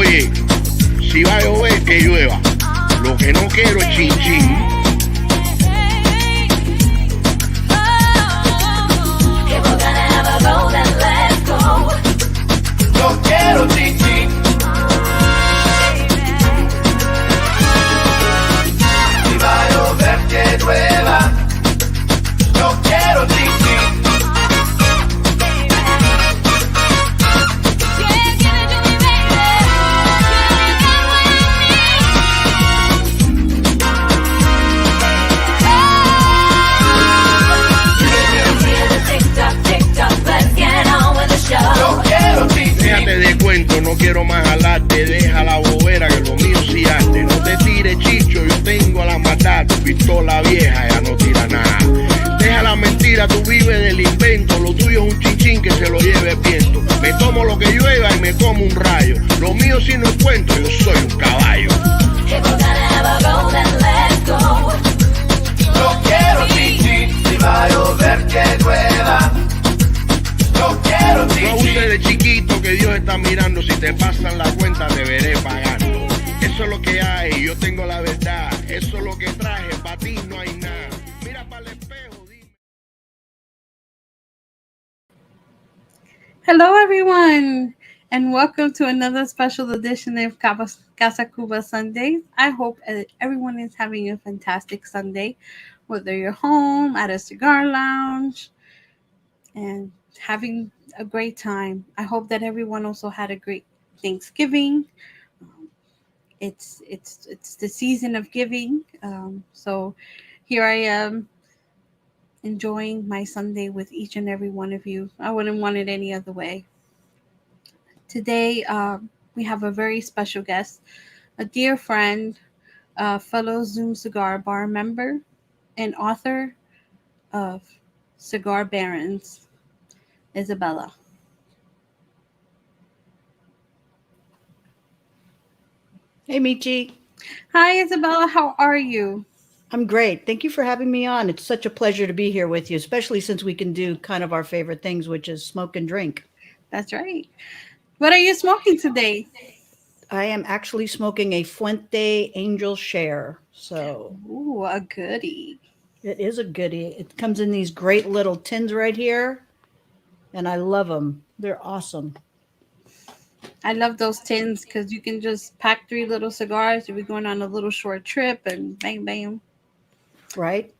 Oye, si va a llover, que llueva. Lo que no quiero es chin chin. No quiero chin chin. Si va a llover, que llueva. No quiero chin chin. Déjate de cuento, no quiero más jalarte. Deja la bobera que lo mío sí arte. No te tires, chicho, yo tengo la matar. Tu pistola vieja ya no tira nada. Deja la mentira, tú vives del invento. Lo tuyo es un chinchín que se lo lleve el viento. Me tomo lo que llueva y me como un rayo. Lo mío sí no es cuento, yo soy un caballo. No quiero chin chin. Si va a llover, que llueva. No quiero No chin abuses chin. de chiquito que Dios está mirando. Si te pasan la cuenta te veré pagando. Eso es lo que hay, yo tengo la verdad. Eso es lo que traje, para ti no hay nada. Mira para el espejo, dime. Hello, everyone, and welcome to another special edition of Casa Cuba Sundays. I hope everyone is having a fantastic Sunday, whether you're home, at a cigar lounge, and having a great time. I hope that everyone also had a great Thanksgiving. It's the season of giving, so here I am enjoying my Sunday with each and every one of you. I wouldn't want it any other way. Today, we have a very special guest, a dear friend, a fellow Zoom Cigar Bar member, and author of Cigar Barons, Isabella. Hey, Michy. Hi, Isabella. How are you? I'm great. Thank you for having me on. It's such a pleasure to be here with you, especially since we can do kind of our favorite things, which is smoke and drink. That's right. What are you smoking today? I am actually smoking a Fuente Angel Share. So Ooh, a goodie. it is a goodie. It comes in these great little tins right here, and I love them. They're awesome. I love those tins because you can just pack 3 little cigars. You'll be going on a little short trip and bang, bang. Right?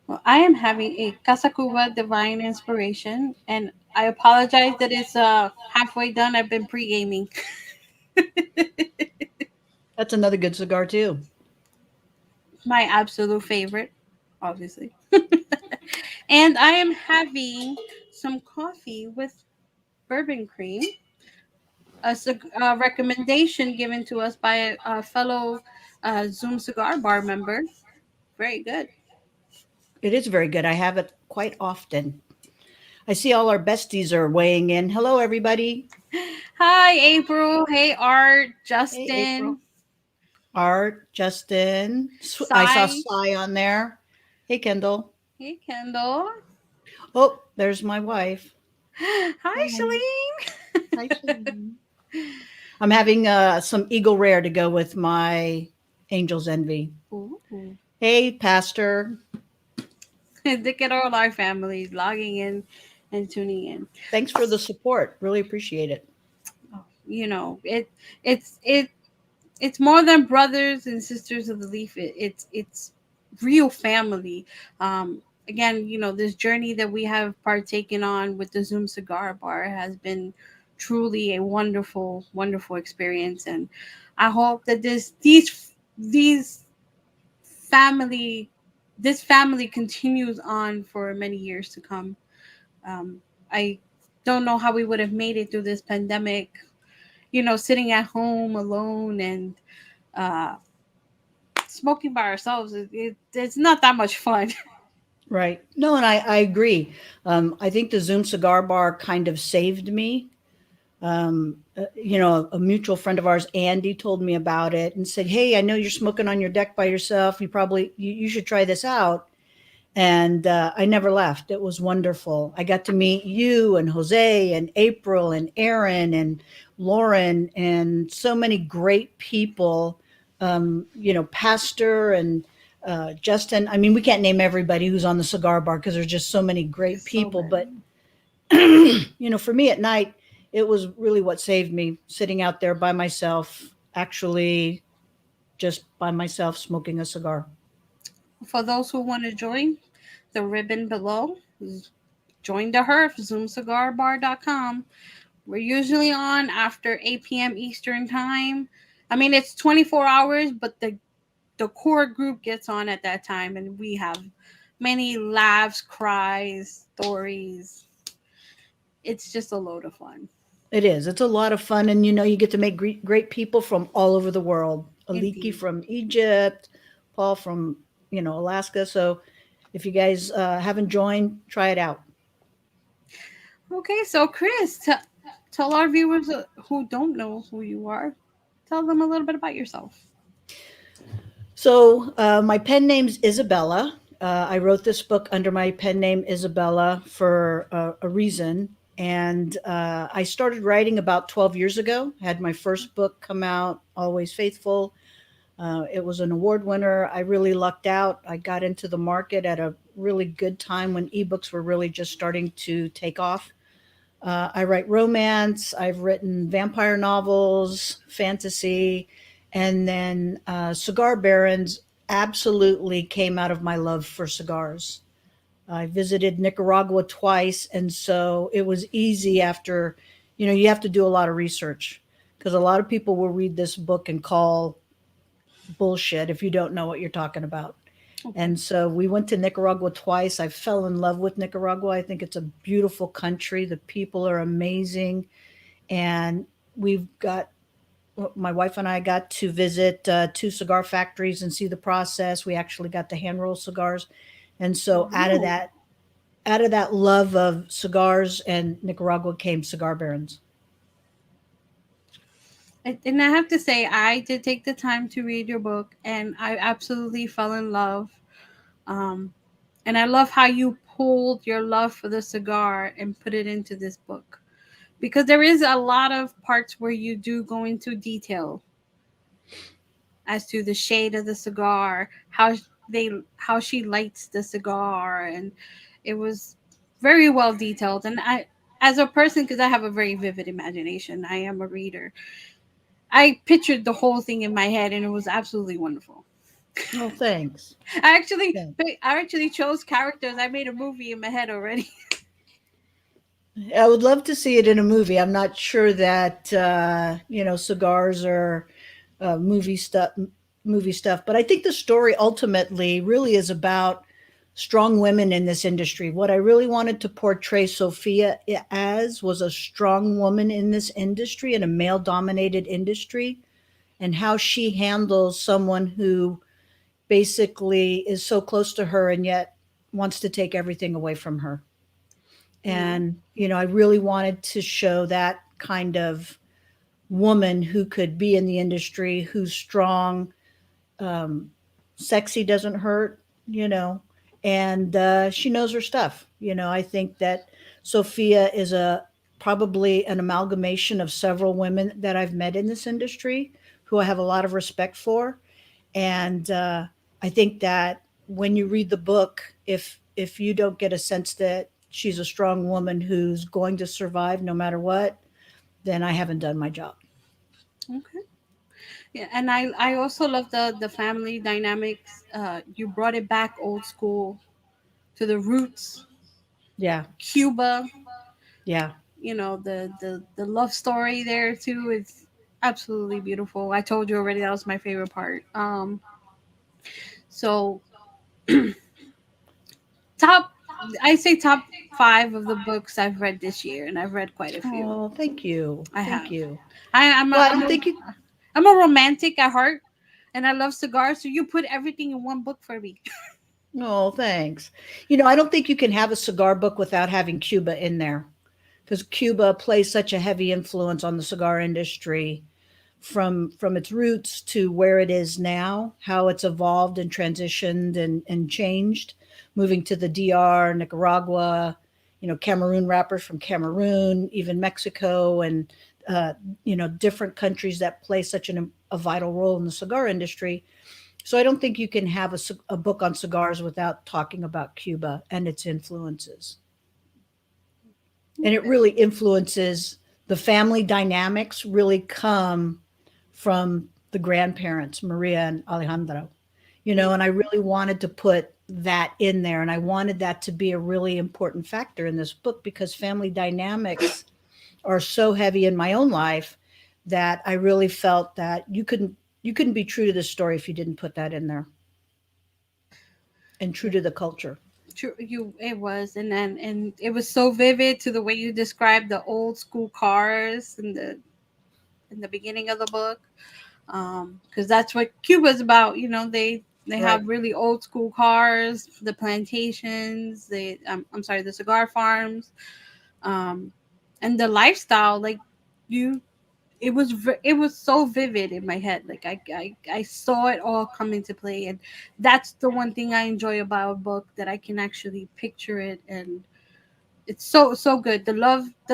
Well, I am having a Casa Cuba Divine Inspiration, and I apologize that it's halfway done. I've been pre-gaming. That's another good cigar, too. My absolute favorite, obviously. And I am having some coffee with bourbon cream, a recommendation given to us by a fellow Zoom Cigar Bar member. Very good. It is very good. I have it quite often. I see all our besties are weighing in. Hello, everybody. Hi, April. Hey, Art, Hey, Justin. April. Art, Justin. Sai. I saw Sai on there. Hey, Kendall. Hey, Kendall. Oh, there's my wife. Hi, Shalene. Hi, Shalene. I'm having some Eagle Rare to go with my Angel's Envy. Ooh. Hey, Pastor. Look at all our families logging in and tuning in. Thanks for the support. Really appreciate it. You know, it's more than brothers and sisters of the leaf. It's real family. Again, you know, this journey that we have partaken on with the Zoom Cigar Bar has been truly a wonderful, wonderful experience, and I hope that these family this family continues on for many years to come. I don't know how we would have made it through this pandemic, you know, sitting at home alone and smoking by ourselves. It's not that much fun. Right. No, and I agree. I think the Zoom Cigar Bar kind of saved me. You know, a mutual friend of ours, Andy, told me about it and said, "Hey, I know you're smoking on your deck by yourself. You should try this out." And I never left. It was wonderful. I got to meet you and Jose and April and Aaron and Lauren and so many great people. Pastor and Justin. I mean, we can't name everybody who's on the cigar bar because there's just so many great It's so people. But many. for me at night, it was really what saved me, sitting out there by myself, actually just by myself smoking a cigar. For those who want to join, the ribbon below is join the HERF, zoomcigarbar.com. We're usually on after 8 p.m. Eastern time. I mean, it's 24 hours, but the core group gets on at that time, and we have many laughs, cries, stories. It's just a load of fun. It is. It's a lot of fun. And, you get to make great people from all over the world. Aliki Indeed. from Egypt, Paul from, Alaska. So if you guys haven't joined, try it out. Okay, so Chris, tell our viewers who don't know who you are, tell them a little bit about yourself. So my pen name's Isabella. I wrote this book under my pen name Isabella for a reason. And I started writing about 12 years ago. Had my first book come out, Always Faithful. It was an award winner. I really lucked out. I got into the market at a really good time when ebooks were really just starting to take off. I write romance. I've written vampire novels, fantasy, and then Cigar Barons absolutely came out of my love for cigars. I visited Nicaragua twice, and so it was easy after, you have to do a lot of research because a lot of people will read this book and call bullshit if you don't know what you're talking about. Okay. And so we went to Nicaragua twice. I fell in love with Nicaragua. I think it's a beautiful country. The people are amazing. And we've got, my wife and I got to visit two cigar factories and see the process. We actually got to hand roll cigars. And so Wow. out of that love of cigars and Nicaragua came Cigar Barons. And I have to say, I did take the time to read your book, and I absolutely fell in love. Um, and I love how you pulled your love for the cigar and put it into this book, because there is a lot of parts where you do go into detail as to the shade of the cigar, how she lights the cigar, and it was very well detailed. And I, as a person, because I have a very vivid imagination, I am a reader. I pictured the whole thing in my head, and it was absolutely wonderful. Oh, thanks. I actually, Yeah. I actually chose characters. I made a movie in my head already. I would love to see it in a movie. I'm not sure that cigars are uh, movie stuff, movie stuff, but I think the story ultimately really is about strong women in this industry. What I really wanted to portray Sophia as was a strong woman in this industry, in a male-dominated industry, and how she handles someone who basically is so close to her and yet wants to take everything away from her. You know, And, I really wanted to show that kind of woman who could be in the industry, who's strong, um, sexy doesn't hurt, and she knows her stuff. I think that Sophia is probably an amalgamation of several women that I've met in this industry who I have a lot of respect for. And I think that when you read the book, if you don't get a sense that she's a strong woman who's going to survive no matter what, then I haven't done my job. okay. Yeah, and I also love the family dynamics. You brought it back old school to the roots, Yeah, Cuba. yeah. The love story there too is absolutely beautiful. I told you already that was my favorite part. So top, I say top five of the books I've read this year, and I've read quite a few. Oh, thank you, I thank have. you. I'm a Well, I I'm don't a think you. I'm a romantic at heart, and I love cigars. So you put everything in one book for me. No, thanks. I don't think you can have a cigar book without having Cuba in there because Cuba plays such a heavy influence on the cigar industry from its roots to where it is now, how it's evolved and transitioned and changed. moving to the DR, Nicaragua, Cameroon wrappers from Cameroon, even Mexico, and different countries that play such a vital role in the cigar industry. So I don't think you can have a book on cigars without talking about Cuba and its influences. And it really influences the family dynamics, really come from the grandparents, Maria and Alejandro. And I really wanted to put that in there, and I wanted that to be a really important factor in this book because family dynamics are so heavy in my own life that I really felt that you couldn't be true to this story if you didn't put that in there, and true to the culture. True, it was, and it was so vivid to the way you described the old school cars in the beginning of the book, because that's what Cuba's about. They Right. have really old school cars, the plantations, I'm sorry, the cigar farms, um, and the lifestyle. Like you, it was so vivid in my head. Like I saw it all come into play, and that's the one thing I enjoy about a book, that I can actually picture it, and it's so good. The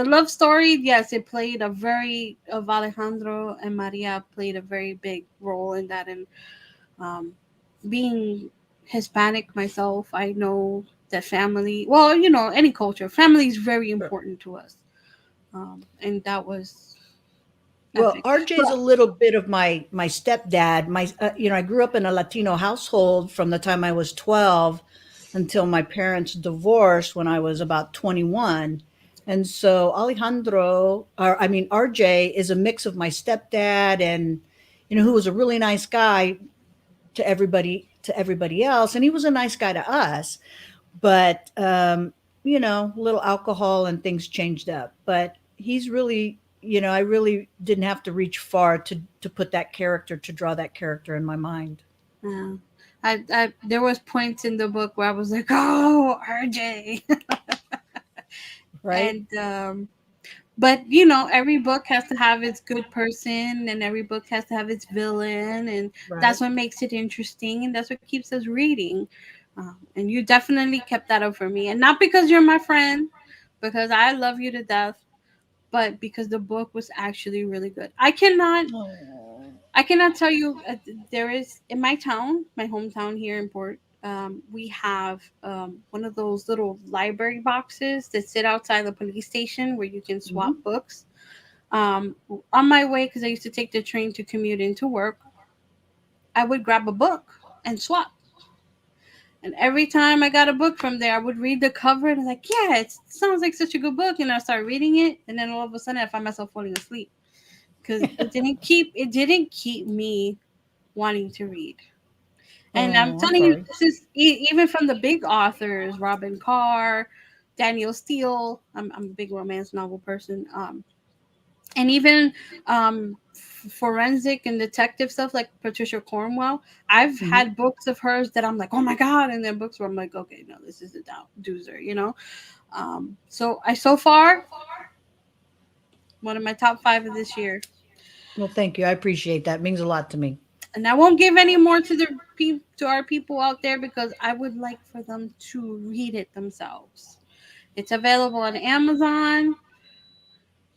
love story, yes, it played a very of Alejandro and Maria played a very big role in that. And um, being Hispanic myself, I know that family, well, any culture, family is very Sure. important to us, and that was Well, epic. RJ is a But little bit of my stepdad. I grew up in a Latino household from the time I was 12 until my parents divorced when I was about 21. And so Alejandro, or I mean RJ, is a mix of my stepdad and who was a really nice guy to everybody else, and he was a nice guy to us. But little alcohol and things changed up. But he's really, I really didn't have to reach far to put that character, to draw that character in my mind. yeah, I there was points in the book where I was like, oh, RJ. Right. And but every book has to have its good person, and every book has to have its villain, and Right. that's what makes it interesting, and that's what keeps us reading. And you definitely kept that up for me, and not because you're my friend, because I love you to death, but because the book was actually really good. Oh. I cannot tell you. There is in my town, my hometown here in Port. We have one of those little library boxes that sit outside the police station where you can swap Mhm. books. On my way, because I used to take the train to commute into work, I would grab a book and swap. And every time I got a book from there, I would read the cover and I was like, yeah, it sounds like such a good book. And I start reading it, and then all of a sudden I find myself falling asleep because it didn't keep me wanting to read. And I'm Oh, I'm telling you, sorry. this is even from the big authors, Robin Carr, Daniel Steele. I'm a big romance novel person. And even forensic and detective stuff like Patricia Cornwell. I've Mhm. had books of hers that I'm like, oh my god, and then books where I'm like, okay, no, this is a doozer. So far, one of my top 5 of this year. Well, thank you. I appreciate that. It means a lot to me. And I won't give any more to our people out there because I would like for them to read it themselves. It's available on Amazon.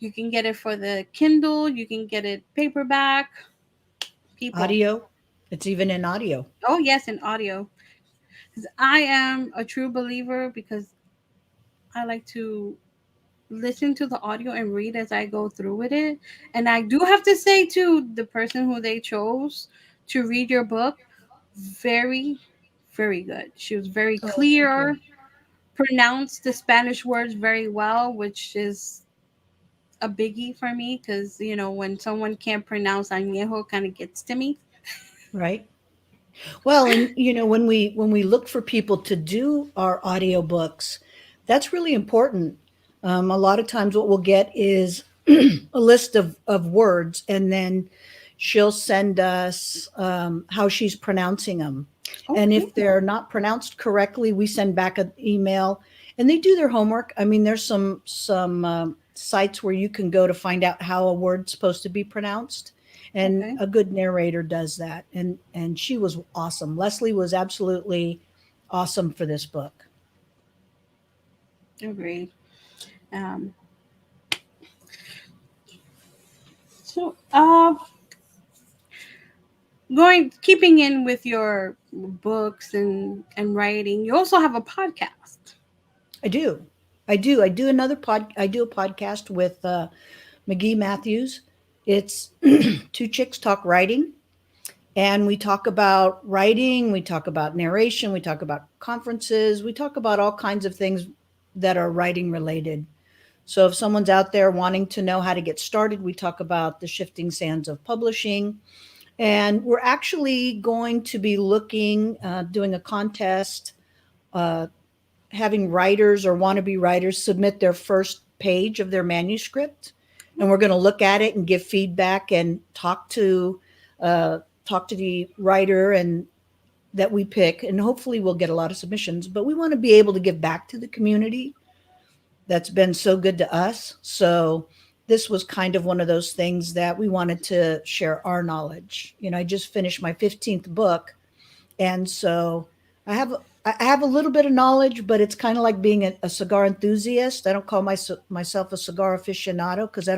You can get it for the Kindle. You can get it paperback. People. Audio. It's even in audio. Oh yes, in audio. 'Cause I am a true believer because I like to listen to the audio and read as I go through with it. And I do have to say to the person who they chose to read your book, very, very good. She was very Oh, thank you. clear, pronounced the Spanish words very well, which is a biggie for me because when someone can't pronounce añejo, kind of gets to me. Right. Well, and when we look for people to do our audiobooks, that's really important. A lot of times what we'll get is a list of words, and then she'll send us how she's pronouncing them. And Okay. if they're not pronounced correctly, we send back an email, and they do their homework. I mean, there's some sites where you can go to find out how a word's supposed to be pronounced, and Okay. a good narrator does that. And she was awesome. Leslie was absolutely awesome for this book. Agreed. Um, so, going keeping in with your books and writing, you also have a podcast. I do. I do another I do a podcast with McGee Matthews. It's Two Chicks Talk Writing. And we talk about writing, we talk about narration, we talk about conferences, we talk about all kinds of things that are writing related. So if someone's out there wanting to know how to get started, we talk about the shifting sands of publishing. And we're actually going to be doing a contest, uh, having writers or wannabe writers submit their first page of their manuscript. And we're going to look at it and give feedback and uh, talk to the writer and that we pick. And hopefully we'll get a lot of submissions. But we want to be able to give back to the community that's been so good to us. So this was kind of one of those things that we wanted to share our knowledge. You know, I just finished my 15th book, and so I have I have a little bit of knowledge, but it's kind of like being a cigar enthusiast. I don't call myself a cigar aficionado because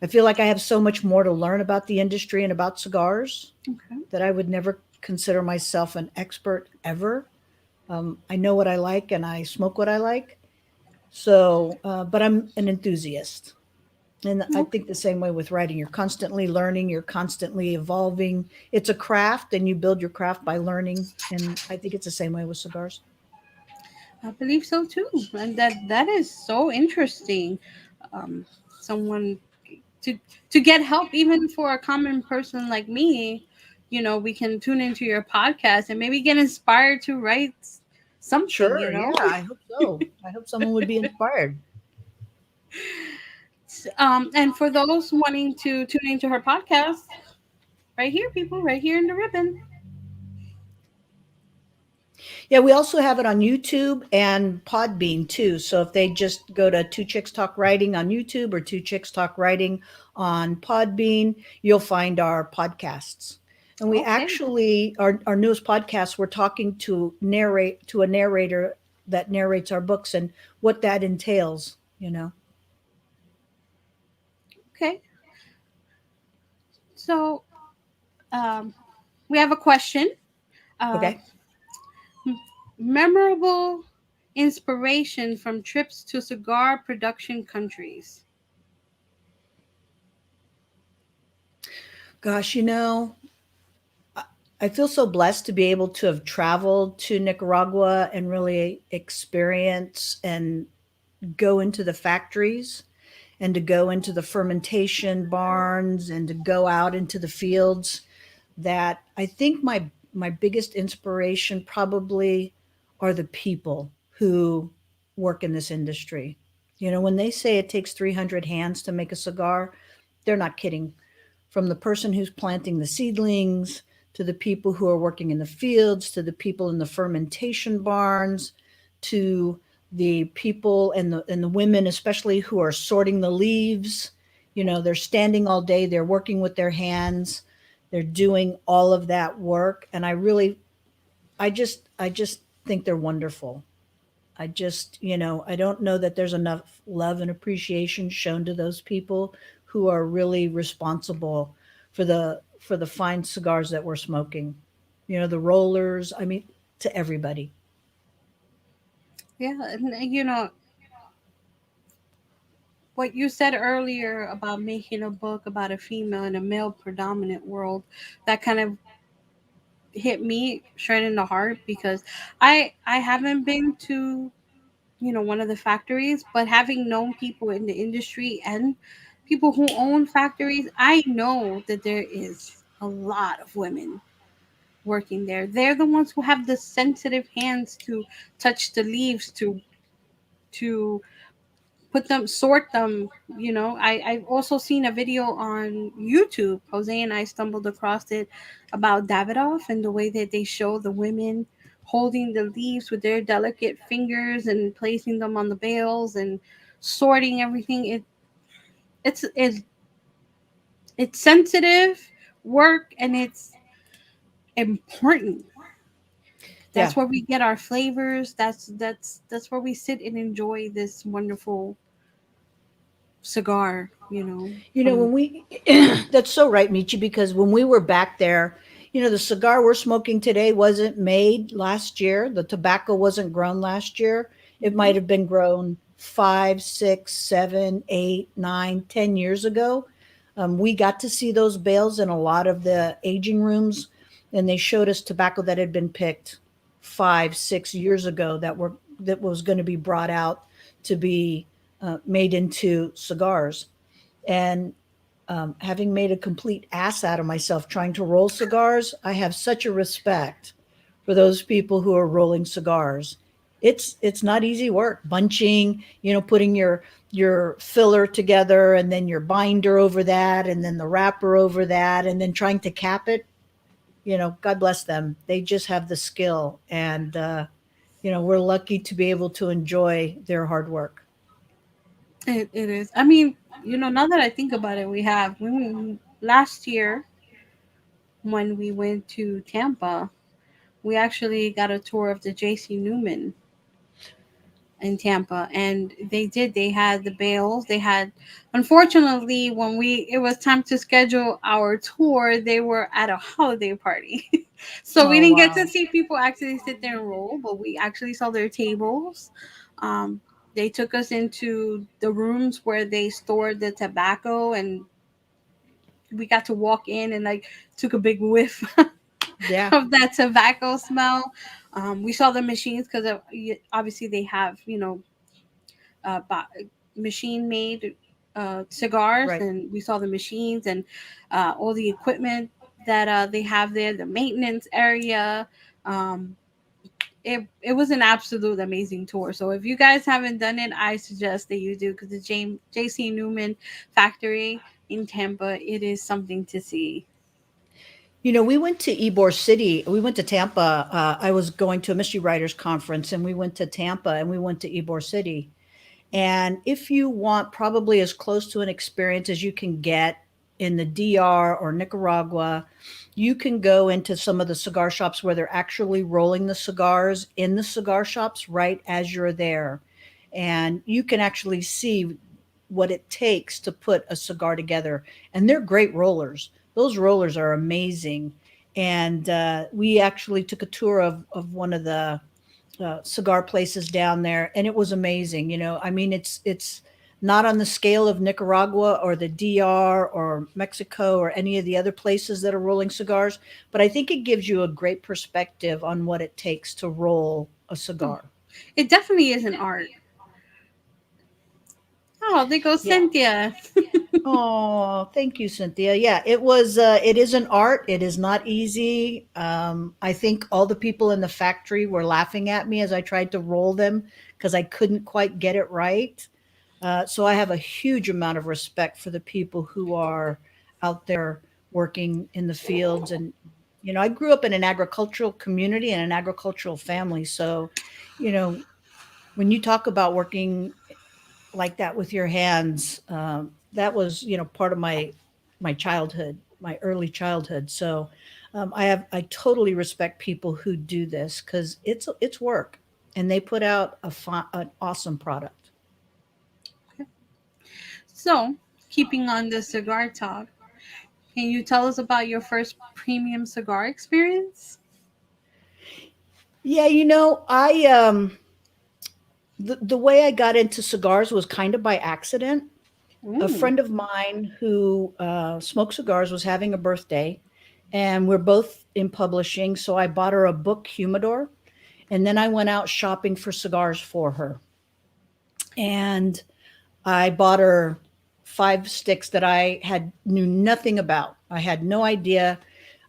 I feel like I have so much more to learn about the industry and about cigars Okay. that I would never consider myself an expert ever. I know what I like and I smoke what I like. So, but I'm an enthusiast. And I Okay. think the same way with writing. You're constantly learning, you're constantly evolving. It's a craft, and you build your craft by learning. And I think it's the same way with cigars. I believe so too, and that is so interesting. Um, someone to to get help, even for a common person like me. We can tune into your podcast and maybe get inspired to write something. Sure. Yeah, I hope so. I hope someone would be inspired. And for those wanting to tune into her podcast, right here, people, right here in the ribbon. Yeah, we also have it on YouTube and Podbean too. So if they just go to Two Chicks Talk Writing on YouTube or Two Chicks Talk Writing on Podbean, you'll find our podcasts. And we Okay. actually, our newest podcast, we're talking to a narrator that narrates our books and what that entails, you know. Okay. So um, we have a question. Uh, Okay. Memorable inspiration from trips to cigar production countries. Gosh, I I feel so blessed to be able to have traveled to Nicaragua and really experience and go into the factories and to go into the fermentation barns and to go out into the fields. That I think my biggest inspiration probably are the people who work in this industry. You know, when they say it takes 300 hands to make a cigar, they're not kidding. From the person who's planting the seedlings to the people who are working in the fields to the people in the fermentation barns to the people and the women especially who are sorting the leaves. You know, they're standing all day, they're working with their hands, they're doing all of that work, and I just think they're wonderful. I don't know that there's enough love and appreciation shown to those people who are really responsible for the fine cigars that we're smoking. You know, the rollers, I mean, to everybody. Yeah, and what you said earlier about making a book about a female in a male predominant world, that kind of hit me straight in the heart because I haven't been to one of the factories, but having known people in the industry and people who own factories, I know that there is a lot of women working there. They're the ones who have the sensitive hands to touch the leaves, to put them, sort them. I've also seen a video on YouTube. Jose and I stumbled across it about Davidoff and the way that they show the women holding the leaves with their delicate fingers and placing them on the bales and sorting everything. It's sensitive work, and it's important. That's Yeah. where we get our flavors. That's where we sit and enjoy this wonderful cigar, from. When we, that's so right, Michi, because when we were back there, the cigar we're smoking today wasn't made last year. The tobacco wasn't grown last year. It Mhm. might have been grown 5, 6, 7, 8, 9, 10 years ago. We got to see those bales in a lot of the aging rooms, and they showed us tobacco that had been picked 5, 6 years ago that was going to be brought out to be made into cigars. And having made a complete ass out of myself trying to roll cigars, I have such a respect for those people who are rolling cigars. It's not easy work. Bunching, putting your filler together and then your binder over that and then the wrapper over that and then trying to cap it. God bless them. They just have the skill, and we're lucky to be able to enjoy their hard work. It is. I mean, now that I think about it, last year when we went to Tampa, we actually got a tour of the JC Newman in Tampa, and they had the bales. They had, unfortunately, when we it was time to schedule our tour, they were at a holiday party. So we Oh, didn't get to wow. see people actually sit there and roll, but we actually saw their tables. Um, they took us into the rooms where they stored the tobacco, and we got to walk in and like took a big whiff Yeah. of that tobacco smell. We saw the machines because obviously they have uh, machine made cigars, Right. and we saw the machines and all the equipment that they have there, the maintenance area. Um, it was an absolute amazing tour. So if you guys haven't done it, I suggest that you do, because the JC Newman factory in Tampa, it is something to see. We went to Ybor City. We went to Tampa. I was going to a mystery writers conference, and we went to Tampa, and we went to Ybor City. And if you want probably as close to an experience as you can get in the DR or Nicaragua, you can go into some of the cigar shops where they're actually rolling the cigars in the cigar shops right as you're there. And you can actually see what it takes to put a cigar together. And they're great rollers. Those rollers are amazing. And we actually took a tour of one of the cigar places down there, and it was amazing. I mean, it's not on the scale of Nicaragua or the DR or Mexico or any of the other places that are rolling cigars, but I think it gives you a great perspective on what it takes to roll a Oh, cigar. it definitely is an art. Oh, there goes Yeah. Cynthia. Oh, thank you, Cynthia. Yeah, it is an art. It is not easy. I think all the people in the factory were laughing at me as I tried to roll them because I couldn't quite get it right. So I have a huge amount of respect for the people who are out there working in the fields. And, I grew up in an agricultural community and an agricultural family. So, you know, when you talk about working like that with your hands, that was, part of my childhood, my early childhood. So I totally respect people who do this because it's work, and they put out an awesome product. So, keeping on the cigar talk, can you tell us about your first premium cigar experience? Yeah, I the way I got into cigars was kind of by accident. A Ooh, friend of mine who smoked cigars was having a birthday, and we're both in publishing, so I bought her a book humidor, and then I went out shopping for cigars for her. And I bought her 5 sticks that I had knew nothing about. I had no idea.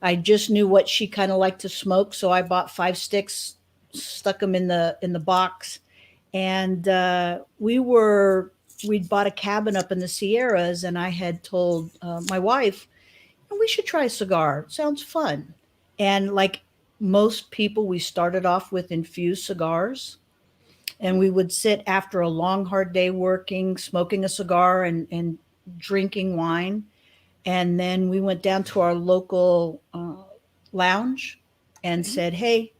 I just knew what she kind of liked to smoke, so I bought 5 sticks, stuck them in the box, and we'd bought a cabin up in the Sierras, and I had told my wife, we should try a cigar. It sounds fun. And like most people, we started off with infused cigars, and we would sit after a long, hard day working, smoking a cigar and drinking wine. And then we went down to our local lounge and okay. said, hey,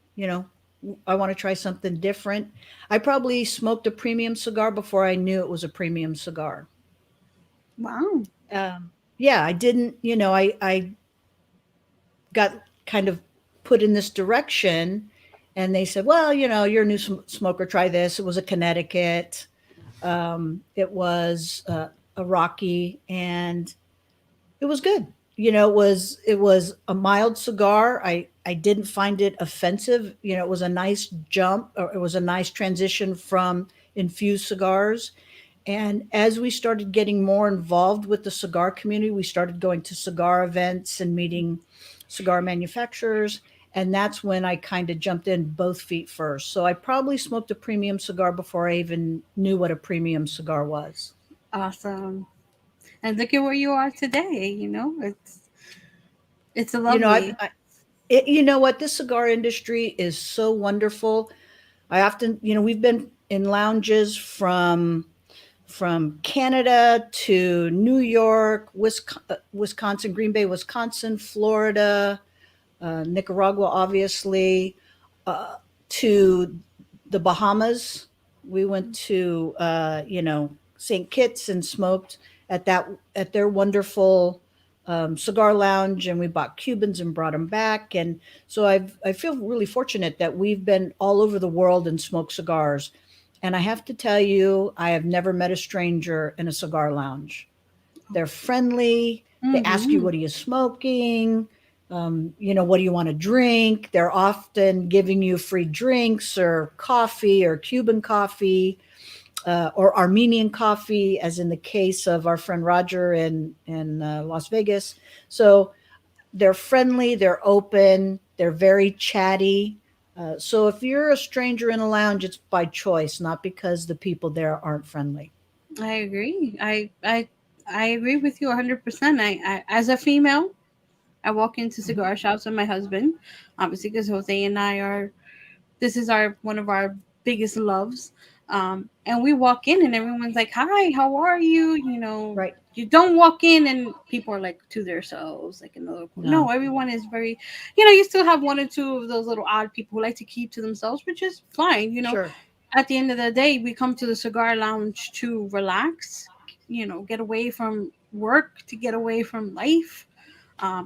I want to try something different. I probably smoked a premium cigar before I knew it was a premium cigar. Wow. Yeah, I didn't, I got kind of put in this direction, and they said, well, you're a new smoker, try this. It was a Connecticut. It was a Rocky, and it was good. It was a mild cigar. I didn't find it offensive. It was a nice jump, or it was a nice transition from infused cigars. And as we started getting more involved with the cigar community, we started going to cigar events and meeting cigar manufacturers. And that's when I kind of jumped in both feet first. So I probably smoked a premium cigar before I even knew what a premium cigar was. Awesome. And look at where you are today. It's a You know, lovely. you know what? This cigar industry is so wonderful. I often, we've been in lounges from Canada to New York, Wisconsin, Green Bay, Wisconsin, Florida, Nicaragua, obviously, to the Bahamas. We went to St. Kitts and smoked at their wonderful cigar lounge, and we bought Cubans and brought them back. And so I feel really fortunate that we've been all over the world and smoked cigars. And I have to tell you, I have never met a stranger in a cigar lounge. They're friendly. They ask you, Hmm. what are you smoking? What do you want to drink? They're often giving you free drinks or coffee or Cuban coffee, or Armenian coffee, as in the case of our friend Roger in Las Vegas. So they're friendly, they're open, they're very chatty. So if you're a stranger in a lounge, it's by choice, not because the people there aren't friendly. I agree. I agree with you 100%. As a female, I walk into Mhm. cigar shops with my husband, obviously because Jose and I are. This is our one of our biggest loves. And we walk in and everyone's like, "Hi, how are you?" Right. You don't walk in and people are like to themselves, like another. No, No. everyone is very. You still have one or two of those little odd people who like to keep to themselves, which is fine. Sure. At the end of the day, we come to the cigar lounge to relax. Get away from work, to get away from life.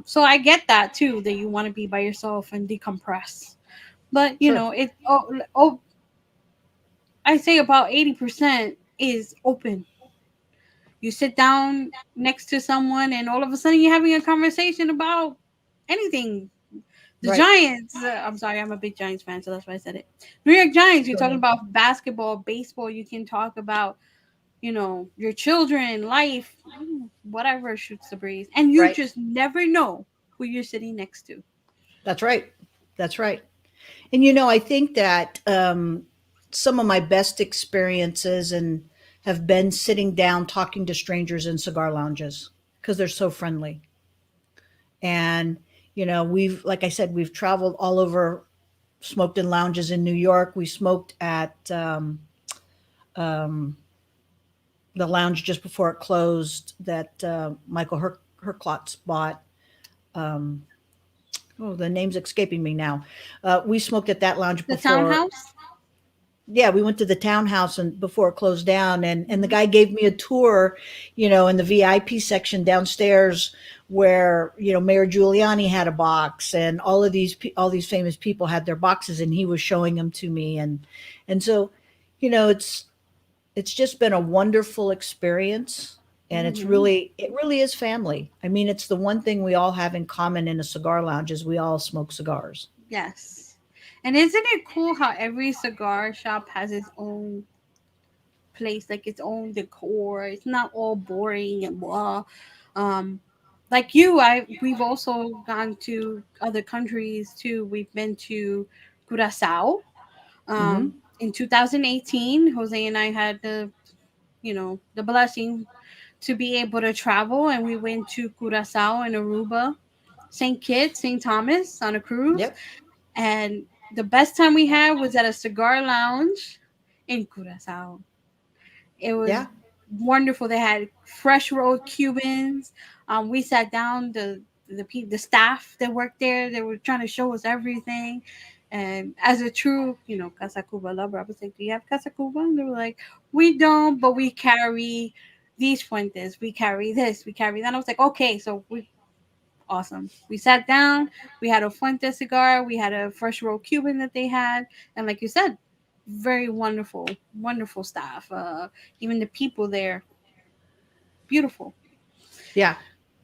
So I get that too, that you want to be by yourself and decompress. But Sure. I say about 80% is open. You sit down next to someone, and all of a sudden you're having a conversation about anything. The Right. Giants. I'm sorry, I'm a big Giants fan, so that's why I said it. New York Giants. You're Go talking ahead. about basketball, baseball. You can talk about your children, life, whatever shoots the breeze, and you Right. just never know who you're sitting next to. That's right. That's right. And I think that some of my best experiences and have been sitting down talking to strangers in cigar lounges because they're so friendly. And we've, like I said, we've traveled all over, smoked in lounges in New York. We smoked at um, the lounge just before it closed that Michael Herklotz bought. Um, oh, the name's escaping me now. We smoked at that lounge The before. townhouse. Yeah, we went to the townhouse and before it closed down, and the Mhm. guy gave me a tour, in the VIP section downstairs, where Mayor Giuliani had a box, and all these famous people had their boxes, and he was showing them to me. And so it's just been a wonderful experience, and Mhm. it really is family. I mean, it's the one thing we all have in common in a cigar lounge is we all smoke cigars. Yes. And isn't it cool how every cigar shop has its own place, like its own decor? It's not all boring and blah. Um, like we've also gone to other countries too. We've been to Curacao. Hmm. In 2018, Jose and I had the blessing to be able to travel, and we went to Curacao and Aruba, St. Kitts, St. Thomas on a cruise. Yep. And the best time we had was at a cigar lounge in Curacao. It was Yeah. wonderful. They had fresh rolled Cubans. We sat down. The staff that worked there, they were trying to show us everything. And as a true, Casa Cuba lover, I was like, "Do you have Casa Cuba?" And they were like, "We don't, but we carry these fuentes. We carry this. We carry that." And I was like, "Okay, so we awesome." We sat down. We had a Fuente cigar. We had a first row Cuban that they had, and like you said, very wonderful, wonderful staff. Even the people there, beautiful. Yeah.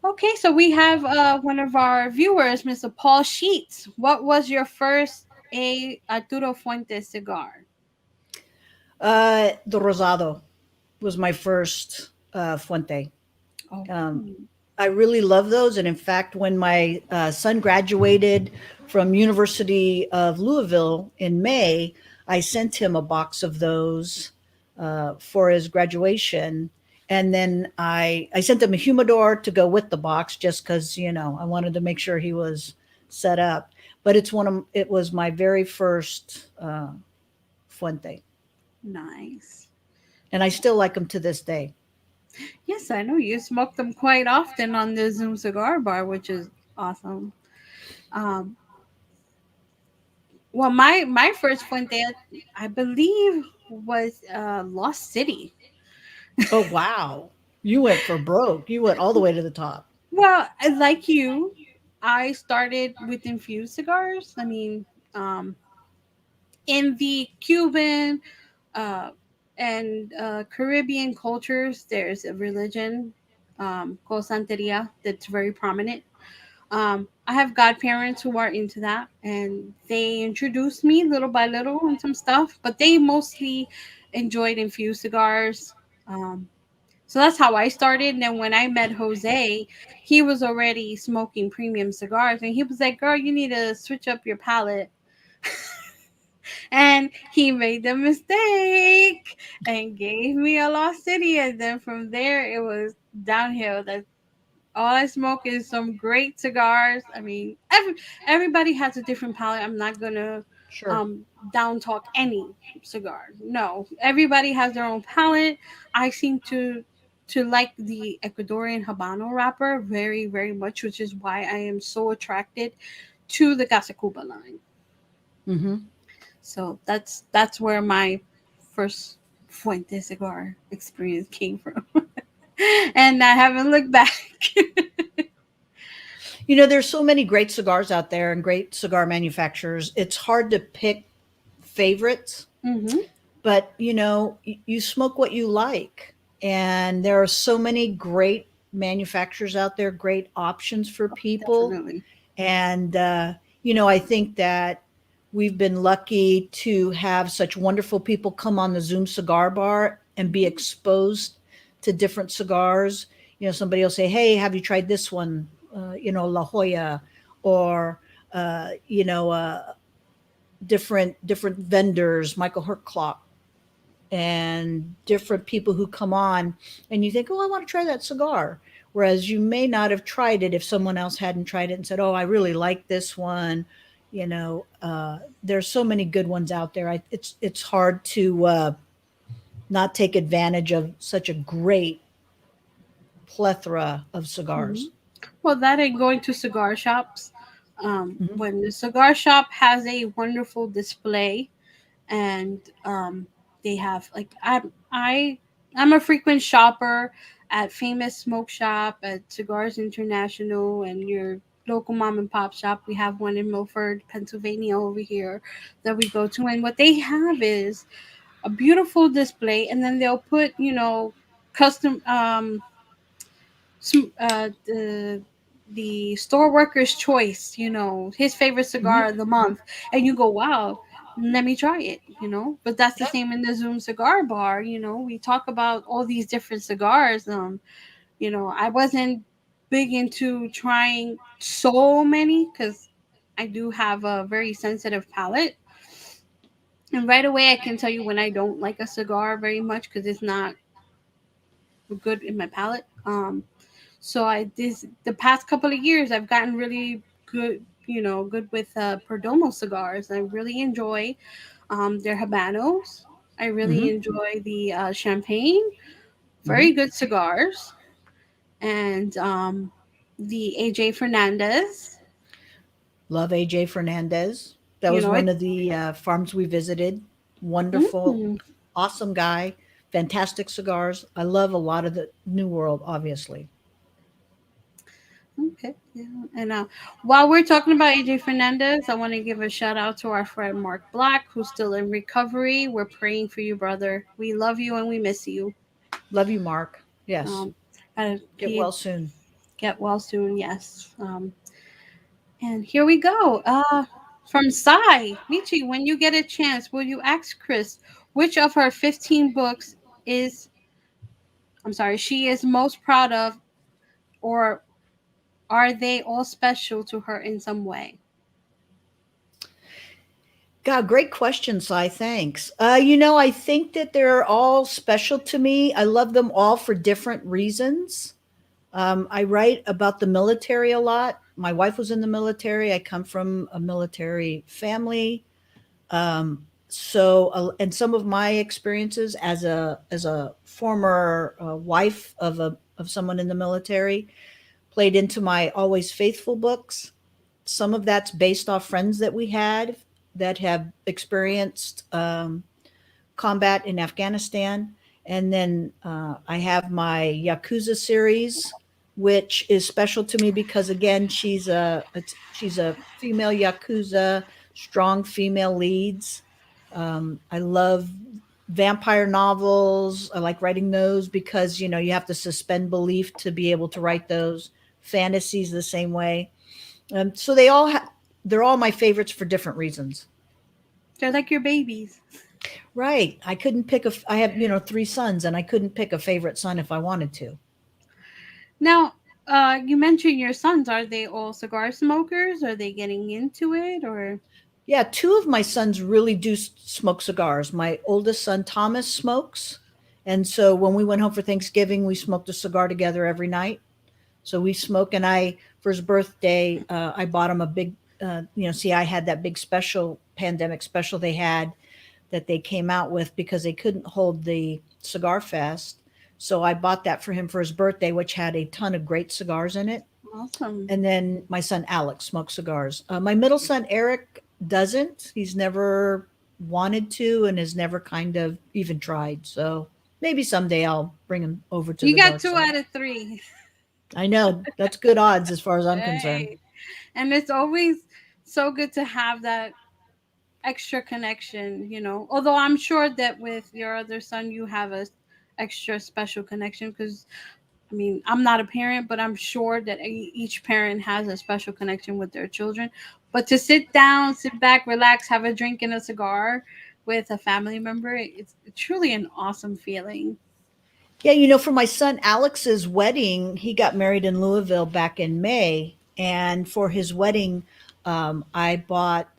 Okay, so we have one of our viewers, Mr. Paul Sheets. What was your first a Arturo Fuentes cigar? The Rosado was my first Fuente. Oh, Um, I really love those, and in fact, when my son graduated from University of Louisville in May, I sent him a box of those for his graduation, and then I sent him a humidor to go with the box, just because I wanted to make sure he was set up. But it was my very first Fuente, nice. and I still like them to this day. Yes, I know you smoke them quite often on the Zoom Cigar Bar, which is awesome. Um, well, my first Fuente, I believe, was Lost City. Oh wow, you went for broke. You went all the way to the top. Well, like you, I started with infused cigars. I mean, in the Cuban and Caribbean cultures, there's a religion, called Santeria, that's very prominent. I have godparents who are into that, and they introduced me little by little on some stuff, but they mostly enjoyed infused cigars. Um, so that's how I started. And then when I met Jose, he was already smoking premium cigars, and he was like, "Girl, you need to switch up your palate." And he made the mistake and gave me a Lost City, and then from there it was downhill. That all I smoke is some great cigars. I mean, everybody has a different palate. I'm not gonna Sure. um down talk any cigar. No, everybody has their own palate. I seem to like the Ecuadorian Habano wrapper very, very much, which is why I am so attracted to the Casa Cuba line. Mm-hmm. So that's where my first Fuente cigar experience came from. And I haven't looked back. There's so many great cigars out there and great cigar manufacturers. It's hard to pick favorites, Hmm. but you smoke what you like. And there are so many great manufacturers out there, great options for people. Definitely. And, I think that we've been lucky to have such wonderful people come on the Zoom Cigar Bar and be exposed to different cigars. Somebody will say, "Hey, have you tried this one? La Jolla," or, different vendors, Michael Herklock, and different people who come on, and you think, "Oh, I want to try that cigar." Whereas you may not have tried it if someone else hadn't tried it and said, "Oh, I really like this one." There's so many good ones out there. It's hard to not take advantage of such a great plethora of Hmm. cigars. Well, that and going to cigar shops. Hmm. When the cigar shop has a wonderful display, and they have like I'm a frequent shopper at Famous Smoke Shop, at Cigars International, and your local mom and pop shop. We have one in Milford, Pennsylvania over here that we go to, and what they have is a beautiful display, and then they'll put custom the store worker's choice, his favorite cigar Hmm. of the month, and you go, wow, let me try it. But that's the same in the Zoom Cigar Bar. We talk about all these different cigars. I wasn't big into trying so many because I do have a very sensitive palate. And right away, I can tell you when I don't like a cigar very much because it's not good in my palate. So I this the past couple of years I've gotten really good with Perdomo cigars. I really enjoy their habanos. I really Hmm. enjoy the champagne. Hmm. Very good cigars. And the AJ Fernandez. Love AJ Fernandez. That You was know, one it. of the farms we visited. Wonderful, Mm, awesome guy, fantastic cigars. I love a lot of the New World, obviously. okay. Yeah. And while we're talking about AJ Fernandez, I want to give a shout out to our friend Mark Black, who's still in recovery. We're praying for you, brother. We love you and we miss you. Love you, Mark. Yes. Um, Get he well soon. get well soon. Yes. And here we go. From Sai Michi, when you get a chance, will you ask Chris which of her 15 books is she is most proud of, or are they all special to her in some way? God, great question, Sai. Thanks. I think that they're all special to me. I love them all for different reasons. I write about the military a lot. My wife was in the military. I come from a military family. And some of my experiences as a former wife of someone in the military played into my Always Faithful books. Some of that's based off friends that we had that have experienced combat in Afghanistan. And then I have my Yakuza series, which is special to me because again, she's a female Yakuza, strong female leads. I love vampire novels. I like writing those because you have to suspend belief to be able to write those. Fantasies the same way. So they're all my favorites for different reasons. They're like your babies. Right. I couldn't pick I have, three sons and I couldn't pick a favorite son if I wanted to. Now, you mentioned your sons. Are they all cigar smokers? Are they getting into it, or? Yeah, two of my sons really do smoke cigars. My oldest son, Thomas, smokes. And so when we went home for Thanksgiving, we smoked a cigar together every night. So we smoke, and for his birthday, I bought him a big, see, I had that big special pandemic special they had that they came out with because they couldn't hold the cigar fest. So I bought that for him for his birthday, which had a ton of great cigars in it. Awesome. And then my son Alex smokes cigars. My middle son Eric doesn't. He's never wanted to and has never kind of even tried. So maybe someday I'll bring him over to You the got dark two side. out of three. I know that's good odds as far as I'm concerned. Hey. And it's always so good to have that extra connection, Although I'm sure that with your other son, you have a extra special connection because I mean, I'm not a parent, but I'm sure that each parent has a special connection with their children. But to sit down, sit back, relax, have a drink and a cigar with a family member, it's truly an awesome feeling. Yeah, for my son Alex's wedding, he got married in Louisville back in May, and for his wedding, I bought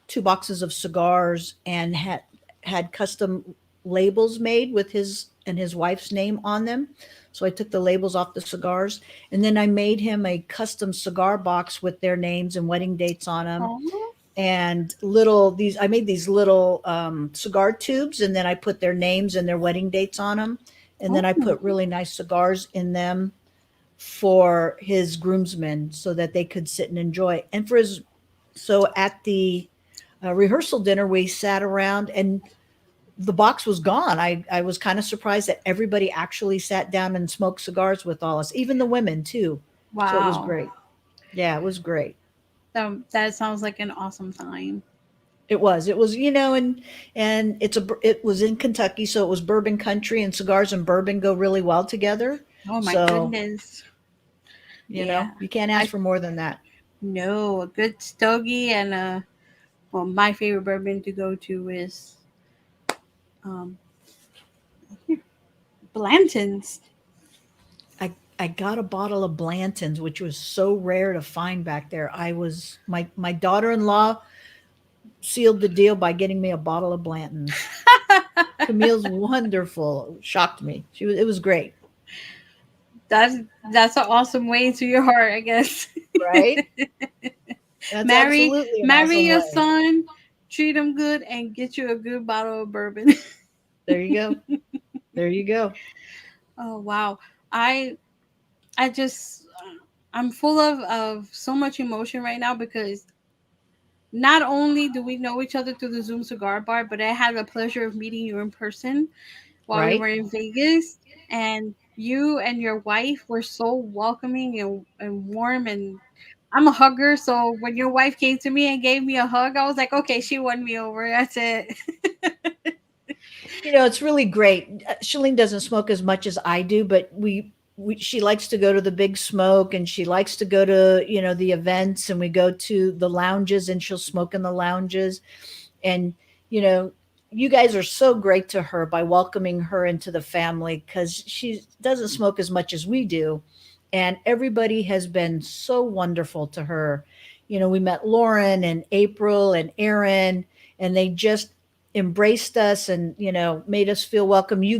2 boxes of cigars and had custom labels made with his and his wife's name on them. So I took the labels off the cigars, and then I made him a custom cigar box with their names and wedding dates on them, Oh, and little these I made these little cigar tubes, and then I put their names and their wedding dates on them, and then I oh, put really nice cigars in them for his groomsmen so that they could sit and enjoy. And for his so at the rehearsal dinner, we sat around and the box was gone. I was kind of surprised that everybody actually sat down and smoked cigars with all us, even the women too. So it was wow. great. Yeah, it was great. That sounds like an awesome time. It was, and it was in Kentucky, so it was bourbon country, and cigars and bourbon go really well together. Oh my So, goodness. Yeah. you can't ask I for more than that. know a good stogie and well, my favorite bourbon to go to is um Blanton's. I got a bottle of Blanton's, which was so rare to find back there. My daughter-in-law sealed the deal by getting me a bottle of Blanton's. Camille's wonderful. Shocked me. It was great. that's that's an awesome way to your heart, I guess. Right? That's marry absolutely an marry awesome your way. son, treat him good, and get you a good bottle of bourbon. There you go. There you go. Oh wow. I just I'm full of so much emotion right now because not only do we know each other through the Zoom Cigar Bar, but I had the pleasure of meeting you in person while we were Right? in Vegas. And you and your wife were so welcoming and warm. And I'm a hugger. So when your wife came to me and gave me a hug, I was like, okay, she won me over. That's it. It's really great. Shalene doesn't smoke as much as I do, but she likes to go to the big smoke, and she likes to go to, the events, and we go to the lounges, and she'll smoke in the lounges. And, you know, you guys are so great to her by welcoming her into the family, because she doesn't smoke as much as we do. And everybody has been so wonderful to her. We met Lauren and April and Aaron, and they just embraced us and, made us feel welcome. We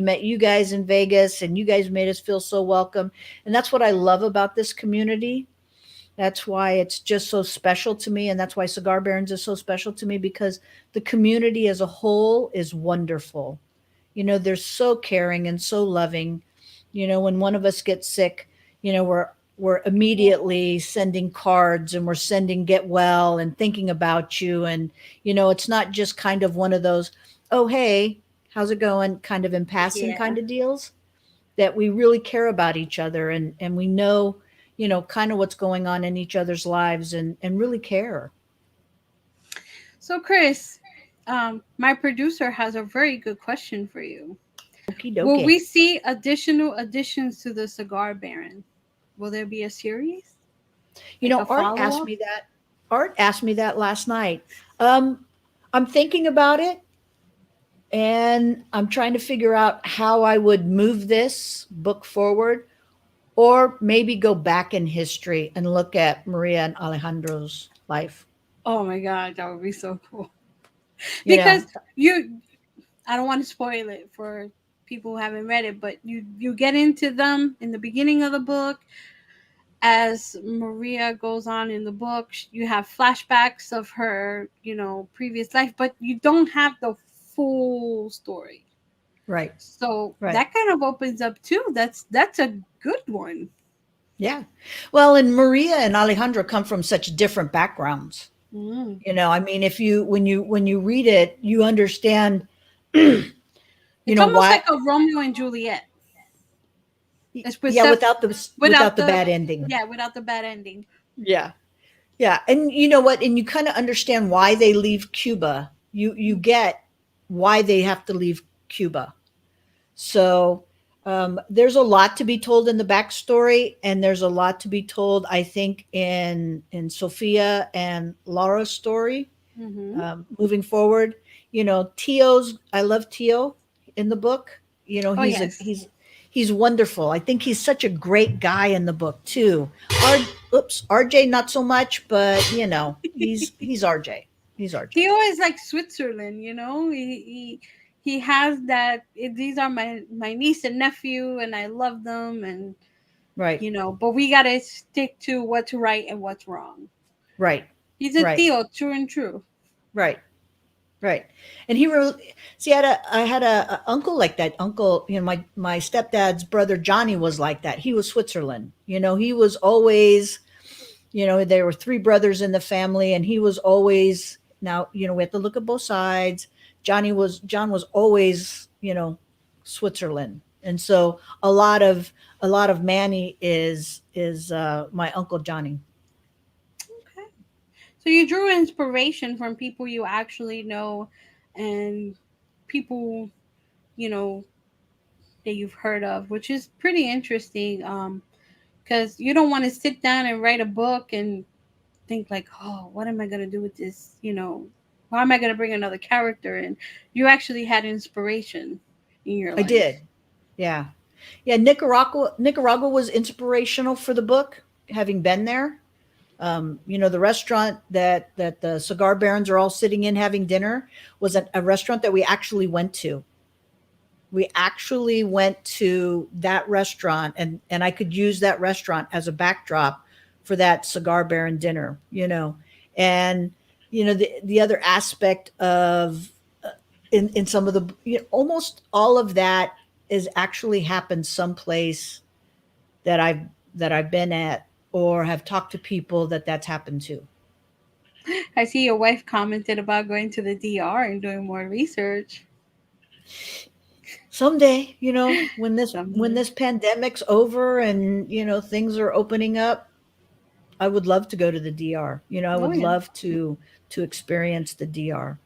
met you guys in Vegas, and you guys made us feel so welcome. And that's what I love about this community. That's why it's just so special to me. And that's why Cigar Barons is so special to me, because the community as a whole is wonderful. They're so caring and so loving. When one of us gets sick, we're immediately sending cards, and we're sending get well and thinking about you. And, it's not just kind of one of those, oh, hey, how's it going? Kind of in passing Yeah. kind of deals. That we really care about each other, and we know, kind of what's going on in each other's lives, and really care. So, Chris, my producer has a very good question for you. Okie Will dokie. we see additional additions to the Cigar Baron? Will there be a series, like a Art follow asked up? me that. Art asked me that last night. Um, I'm thinking about it, and I'm trying to figure out how I would move this book forward, or maybe go back in history and look at Maria and Alejandro's life. Oh my god, that would be so cool. You Because know, you, I don't want to spoil it for people who haven't read it, but you get into them in the beginning of the book. As Maria goes on in the book, you have flashbacks of her, previous life, but you don't have the full story. right, So right. that kind of opens up too. That's a good one. Yeah. Well, and Maria and Alejandro come from such different backgrounds. Mm. I mean, if you when you read it, you understand, It's almost why. like a Romeo and Juliet. It's Yeah, without without the the, bad ending. yeah, without the bad ending. Yeah. Yeah, and you know what? And you kind of understand why they leave Cuba. You get why they have to leave Cuba. So there's a lot to be told in the backstory, and there's a lot to be told, I think, in Sophia and Laura's story. Mm-hmm. Moving forward, I love Tio in the book. Oh yes. He's wonderful. I think he's such a great guy in the book too. RJ not so much, but he's RJ. He's RJ. Theo is like Switzerland, he has that. These are my niece and nephew, and I love them, and Right, but we gotta stick to what's right and what's wrong. right, He's a right, Theo, true and true. right, right. And see, I had a uncle like that. Uncle, my stepdad's brother Johnny was like that. He was Switzerland. He was always, there were three brothers in the family, and he was always, now, we have to look at both sides. John was always, Switzerland. And so a lot of Manny is my uncle Johnny. Okay. So you drew inspiration from people you actually know, and people you know that you've heard of, which is pretty interesting. Because you don't want to sit down and write a book and think like, oh, what am I gonna do with this? How am I gonna bring another character in? You actually had inspiration in your I life. did. Yeah. Yeah, Nicaragua was inspirational for the book, having been there. The restaurant that the Cigar Barons are all sitting in having dinner was a restaurant that we actually went to. We actually went to that restaurant, and I could use that restaurant as a backdrop for that Cigar Baron dinner. And the other aspect of in some of the almost all of that is actually happened someplace that I've been at, or have talked to people that's happened to. I see your wife commented about going to the DR and doing more research. Someday, when Someday. this pandemic's over and things are opening up, I would love to go to the DR. I Oh would yeah. love to experience the DR.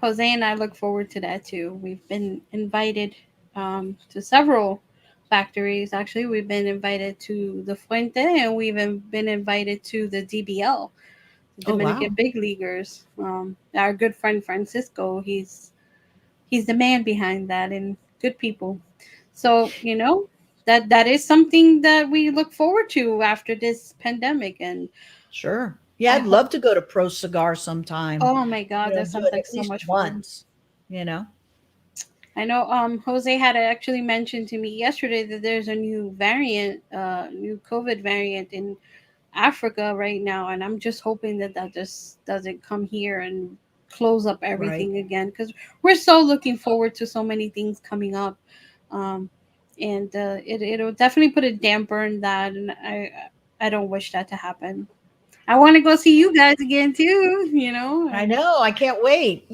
Jose and I look forward to that too. We've been invited to several factories. Actually, we've been invited to the Fuente, and we've been invited to the DBL, the Oh Dominican wow. Big Leaguers. Our good friend Francisco, he's the man behind that, and good people. So that is something that we look forward to after this pandemic, and Sure. Yeah, I I'd hope. love to go to Pro Cigar sometime. Oh my God, that Do sounds it like at so least much fun. once. You know. I know Jose had actually mentioned to me yesterday that there's a new variant, new COVID variant in Africa right now, and I'm just hoping that that just doesn't come here and close up Right. everything again, because we're so looking forward to so many things coming up. Um, and it'll definitely put a damper in that, and I don't wish that to happen. I want to go see you guys again too, I know. I can't wait.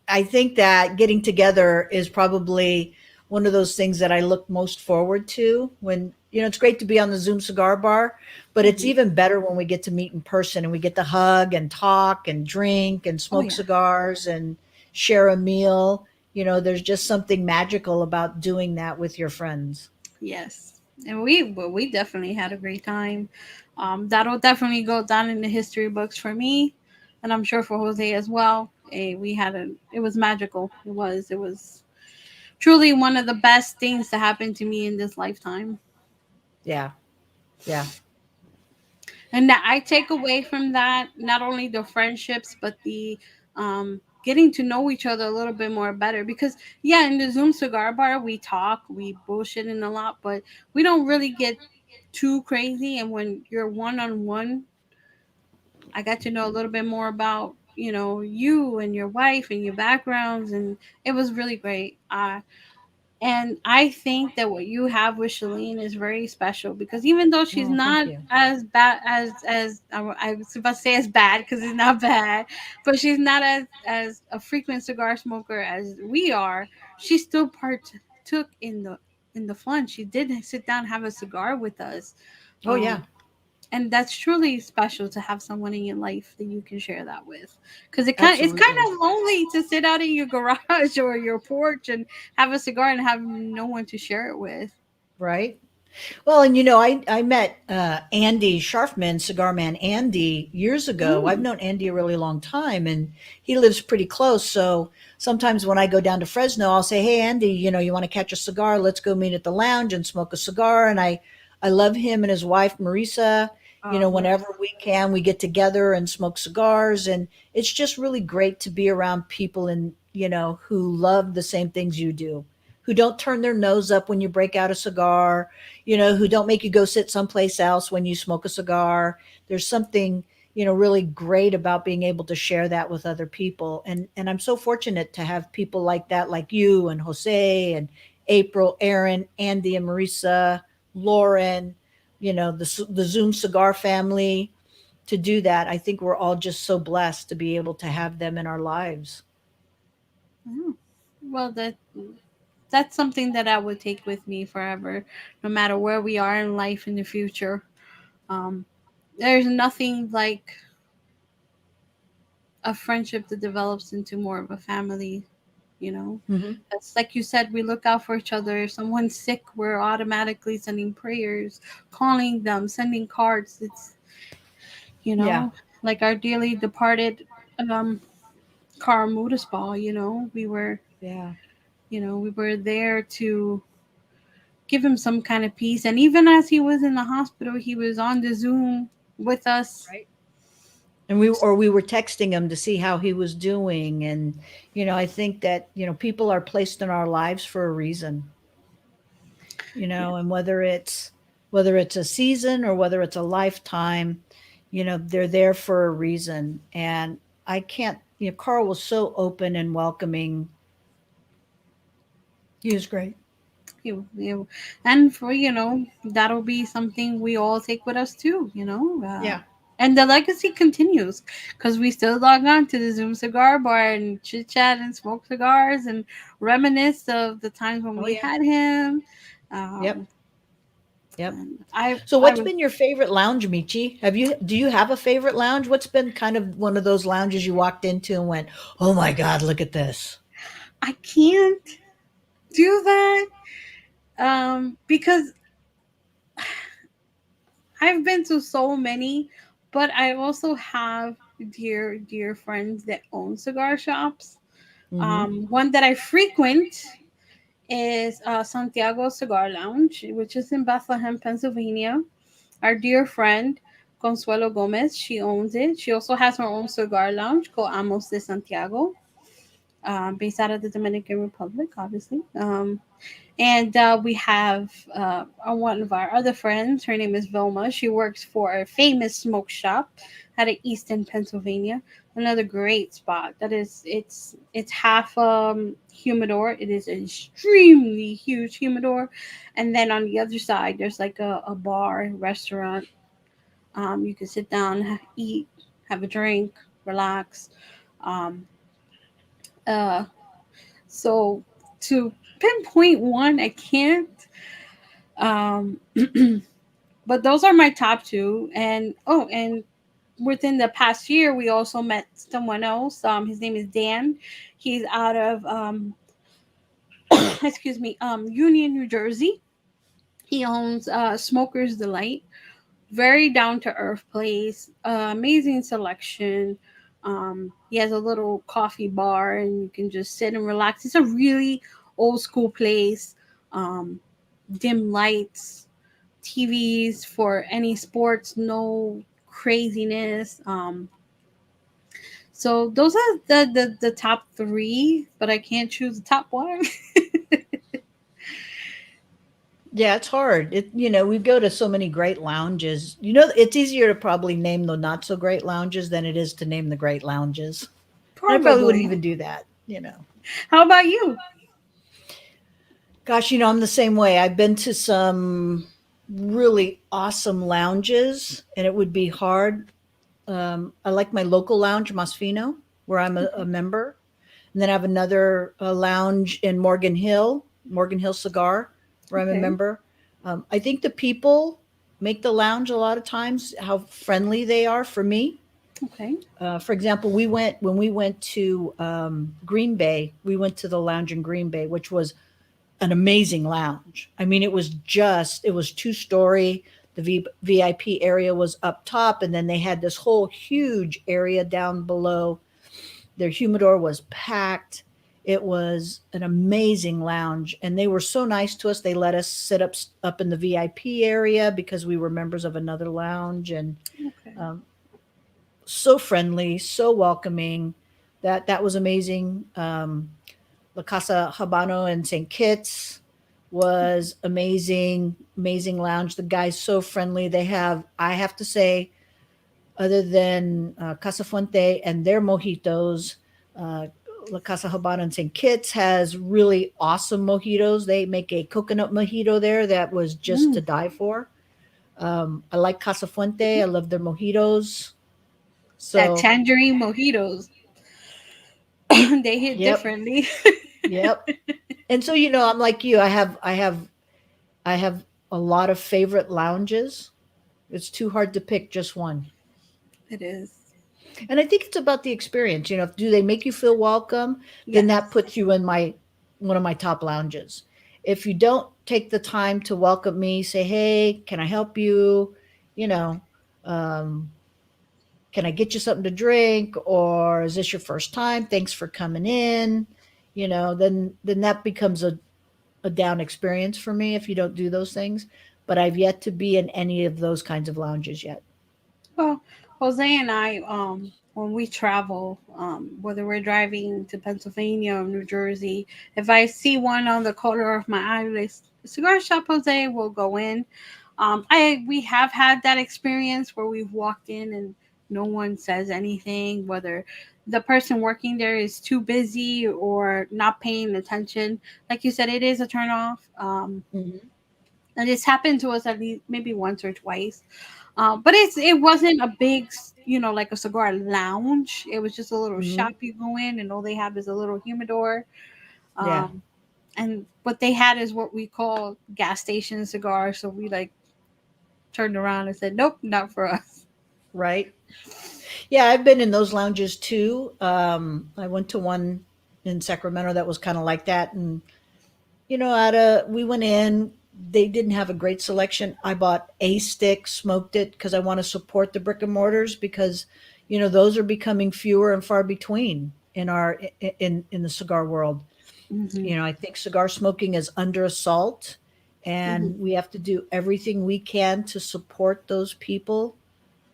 I think that getting together is probably one of those things that I look most forward to when, it's great to be on the Zoom cigar bar, but it's Mhm. even better when we get to meet in person and we get to hug and talk and drink and Oh smoke yeah. cigars and share a meal. There's just something magical about doing that with your friends. Yes, and we definitely had a great time. That'll definitely go down in the history books for me, and I'm sure for Jose as well. We had a It was magical. It was truly one of the best things to happen to me in this lifetime. Yeah. Yeah. And that I take away from that not only the friendships but the getting to know each other a little bit more better, because yeah, in the Zoom cigar bar we talk, we bullshitting a lot, but we don't really get too crazy. And when you're one on one, I got to know a little bit more about you and your wife and your backgrounds, and it was really great. And I think that what you have with Shalene is very special, because even though she's Oh, thank not you. as bad as I was about to say as bad, because it's not bad, but she's not as a frequent cigar smoker as we are. She still partook in the fun. She did sit down and have a cigar with us. Oh, yeah. And that's truly special to have someone in your life that you can share that with, because it's kind Absolutely. of lonely to sit out in your garage or your porch and have a cigar and have no one to share it with. Right. Well, and I met Andy Scharfman, Cigar Man Andy, years ago. I've Mm. known Andy a really long time, and he lives pretty close. So sometimes when I go down to Fresno, I'll say, "Hey, Andy, you want to catch a cigar? Let's go meet at the lounge and smoke a cigar." And I love him and his wife Marisa. Whenever Marissa. we can, we get together and smoke cigars, and it's just really great to be around people and who love the same things you do, who don't turn their nose up when you break out a cigar, who don't make you go sit someplace else when you smoke a cigar. There's something, really great about being able to share that with other people. And I'm so fortunate to have people like that, like you and Jose and April, Aaron, Andy and Marisa, Lauren, the Zoom cigar family to do that. I think we're all just so blessed to be able to have them in our lives. Mm. Well, that's something that I would take with me forever, no matter where we are in life in the future. Um, there's nothing like a friendship that develops into more of a family. You know, Hmm. it's like you said, we look out for each other. If someone's sick, we're automatically sending prayers, calling them, sending cards. It's Yeah. like our dearly departed um Carl Mudasball. Yeah. We were there to give him some kind of peace. And even as he was in the hospital, he was on the Zoom with us. Right. And we were texting him to see how he was doing. And I think that people are placed in our lives for a reason. Yeah. And whether it's a season or whether it's a lifetime, they're there for a reason. And I can't, Carl was so open and welcoming. He was great. And for that'll be something we all take with us too. Yeah. And the legacy continues because we still log on to the Zoom Cigar Bar and chit chat and smoke cigars and reminisce of the times when Oh we yeah. had him. Yep. Um, Yep. and So I what's was been your favorite lounge, Michi? Do you have a favorite lounge? What's been kind of one of those lounges you walked into and went, "Oh my god, look at this." I can't do that because I've been to so many, but I also have dear friends that own cigar shops. Mhm. One that I frequent is Santiago Cigar Lounge, which is in Bethlehem, Pennsylvania. Our dear friend Consuelo Gomez, she owns it. She also has her own cigar lounge called Amos de Santiago, based out of the Dominican Republic, obviously. And we have one of our other friends. Her name is Vilma. She works for a famous smoke shop out of Easton, Pennsylvania. Another great spot. That is, it's half humidor. It is an extremely huge humidor, and then on the other side, there's like a bar restaurant. You can sit down, eat, have a drink, relax. Um, uh, so to pinpoint one, I can't. Um, but those are my top two. And oh, and within the past year, we also met someone else. His name is Dan. He's out of excuse me, Union, New Jersey. He owns Smoker's Delight. Very down to earth place. Amazing selection. He has a little coffee bar, and you can just sit and relax. It's a really old school place. Um, dim lights, TVs for any sports, no craziness. So those are the top three, but I can't choose the top one. Yeah, it's hard. We go to so many great lounges. It's easier to probably name the not so great lounges than it is to name the great lounges. And I probably wouldn't Probably. even do that. How about you? Gosh, I'm the same way. I've been to some really awesome lounges, and it would be hard. I like my local lounge, Masfino, where I'm a member. And then I have another lounge in Morgan Hill Cigar, where I'm a Okay. member. I think the people make the lounge a lot of times, how friendly they are for me. Okay. For example, when we went to Green Bay, we went to the lounge in Green Bay, which was an amazing lounge. I mean, it was two-story. The VIP area was up top, and then they had this whole huge area down below. Their humidor was packed. It was an amazing lounge, and they were so nice to us. They let us sit up in the VIP area because we were members of another lounge, and Okay. um, so friendly, so welcoming. That was amazing. La Casa Habano in St. Kitts was amazing, amazing lounge. The guys so friendly. I have to say, other than Casa Fuente and their mojitos, uh, La Casa Habana in St. Kitts has really awesome mojitos. They make a coconut mojito there that was just Mm. to die for. I like Casa Fuente. I love their mojitos. That So, tangerine mojitos, they hit yep, differently. yep. And so, I'm like you. I have a lot of favorite lounges. It's too hard to pick just one. It is. And I think it's about the experience. Do they make you feel welcome? Then Yes. that puts you in my one of my top lounges. If you don't take the time to welcome me, say, "Hey, can I help you?" You know, um, can I get you something to drink? Or is this your first time? Thanks for coming in. Then that becomes a down experience for me if you don't do those things. But I've yet to be in any of those kinds of lounges yet. Well, Jose and I, when we travel, whether we're driving to Pennsylvania or New Jersey, if I see one on the corner of my eye, like cigar shop Jose, we'll go in. I we have had that experience where we've walked in and no one says anything, whether the person working there is too busy or not paying attention. Like you said, it is a turn off. Mhm. And it's happened to us at least maybe once or twice. But it wasn't a big, like a cigar lounge. It was just a little Hmm. shop you go in, and all they have is a little humidor. Yeah. Um, and what they had is what we call gas station cigars. So we like turned around and said, nope, not for us. Right. Yeah, I've been in those lounges too. I went to one in Sacramento that was kind of like that, and we went in. They didn't have a great selection. I bought a stick, smoked it because I want to support the brick and mortars because those are becoming fewer and far between in our in the cigar world. Hmm. I think cigar smoking is under assault, Hmm. and we have to do everything we can to support those people.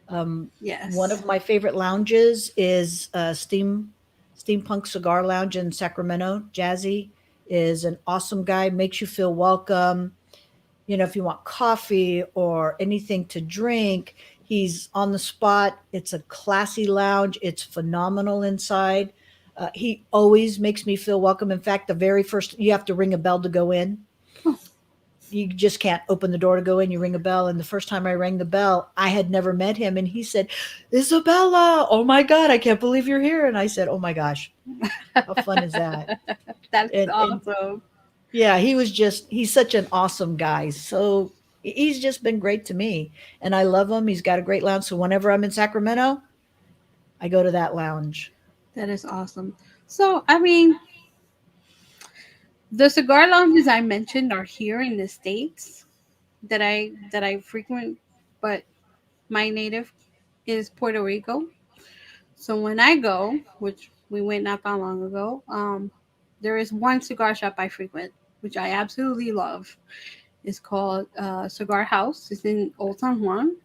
One Yes. of my favorite lounges is Steampunk Cigar Lounge in Sacramento. Jazzy is an awesome guy, makes you feel welcome. If you want coffee or anything to drink, he's on the spot. It's a classy lounge. It's phenomenal inside. He always makes me feel welcome. In fact, the very first, you have to ring a bell to go in. Oh, You just can't open the door to go in. You ring a bell. And the first time I rang the bell, I had never met him. And he said, Isabella, oh my God, I can't believe you're here. And I said, oh my gosh, how fun is that? that's And awesome. yeah, he's such an awesome guy. So he's just been great to me. And I love him. He's got a great lounge. So whenever I'm in Sacramento, I go to that lounge. That is awesome. So, I mean, the cigar lounges I mentioned are here in the states that I frequent, but my native is Puerto Rico. So when I go, which we went not that long ago, there is one cigar shop I frequent, which I absolutely love. It's called Cigar House. It's in Old San Juan.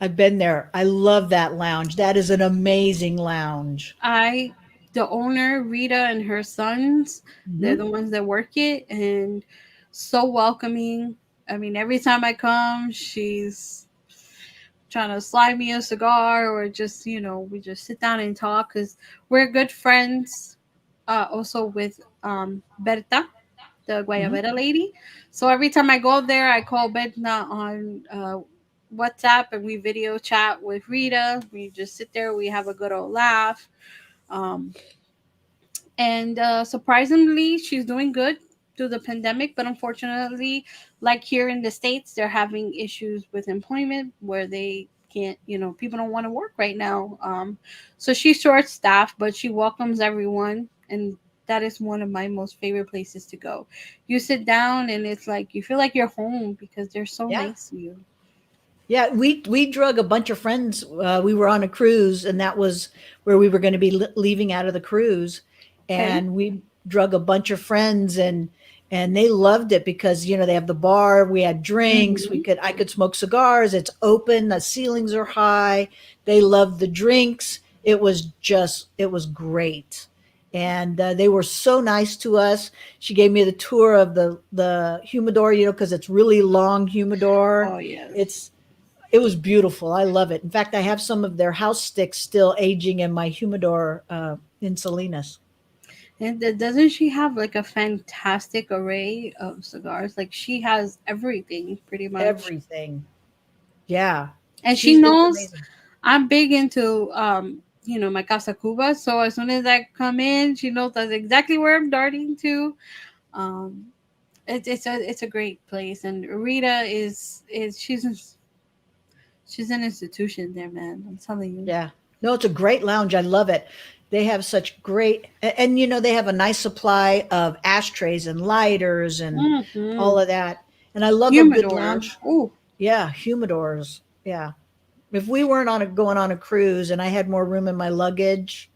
I've been there. I love that lounge. That is an amazing lounge. I the owner Rita and her sons, they're Hmm. the ones that work it, and so welcoming. I mean, every time I come, she's trying to slide me a cigar, or just we just sit down and talk because we're good friends. Also with Berta, the Hmm. Guayabera lady. So every time I go there, I call Berta on WhatsApp, and we video chat with Rita. We just sit there, we have a good old laugh. Um, and surprisingly, she's doing good through the pandemic. But unfortunately, like here in the states, they're having issues with employment where they can't, people don't want to work right now. So she's short staffed, but she welcomes everyone, and that is one of my most favorite places to go. You sit down and it's like you feel like you're home because they're so Yeah. nice to you. Yeah, we drug a bunch of friends. We were on a cruise, and that was where we were going to be leaving out of the cruise, Okay. and we drug a bunch of friends, and they loved it because they have the bar. We had drinks. Hmm. I could smoke cigars. It's open. The ceilings are high. They loved the drinks. It was great, and they were so nice to us. She gave me the tour of the humidor, because it's really long humidor. Oh yes. It's it was beautiful. I love it. In fact, I have some of their house sticks still aging in my humidor in Salinas. And doesn't she have like a fantastic array of cigars? Like she has everything pretty much. Everything. Yeah. And she It's knows amazing. I'm big into my Casa Cuba. So as soon as I come in, she knows that's exactly where I'm darting to. Um it's a great place, and Rita is she's an institution there, man. I'm telling you. Yeah. No, it's a great lounge. I love it. They have such great, and they have a nice supply of ashtrays and lighters and Hmm. all of that. And I love a good Humidor. lounge. Ooh. Yeah, humidors. Yeah. If we weren't going on a cruise and I had more room in my luggage,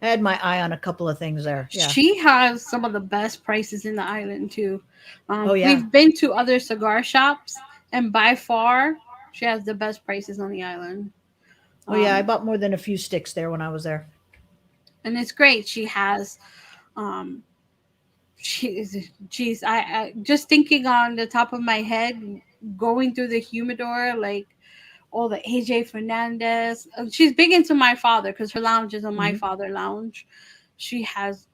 I had my eye on a couple of things there. Yeah. She has some of the best prices in the island too. Oh yeah. We've been to other cigar shops, and by far, she has the best prices on the island. Oh yeah, I Um, bought more than a few sticks there when I was there. and it's great. She has, um, she's, geez, I just thinking on the top of my head, going through the humidor, like all the AJ Fernandez. She's big into my father because her lounge is a my Mhm. father lounge. She has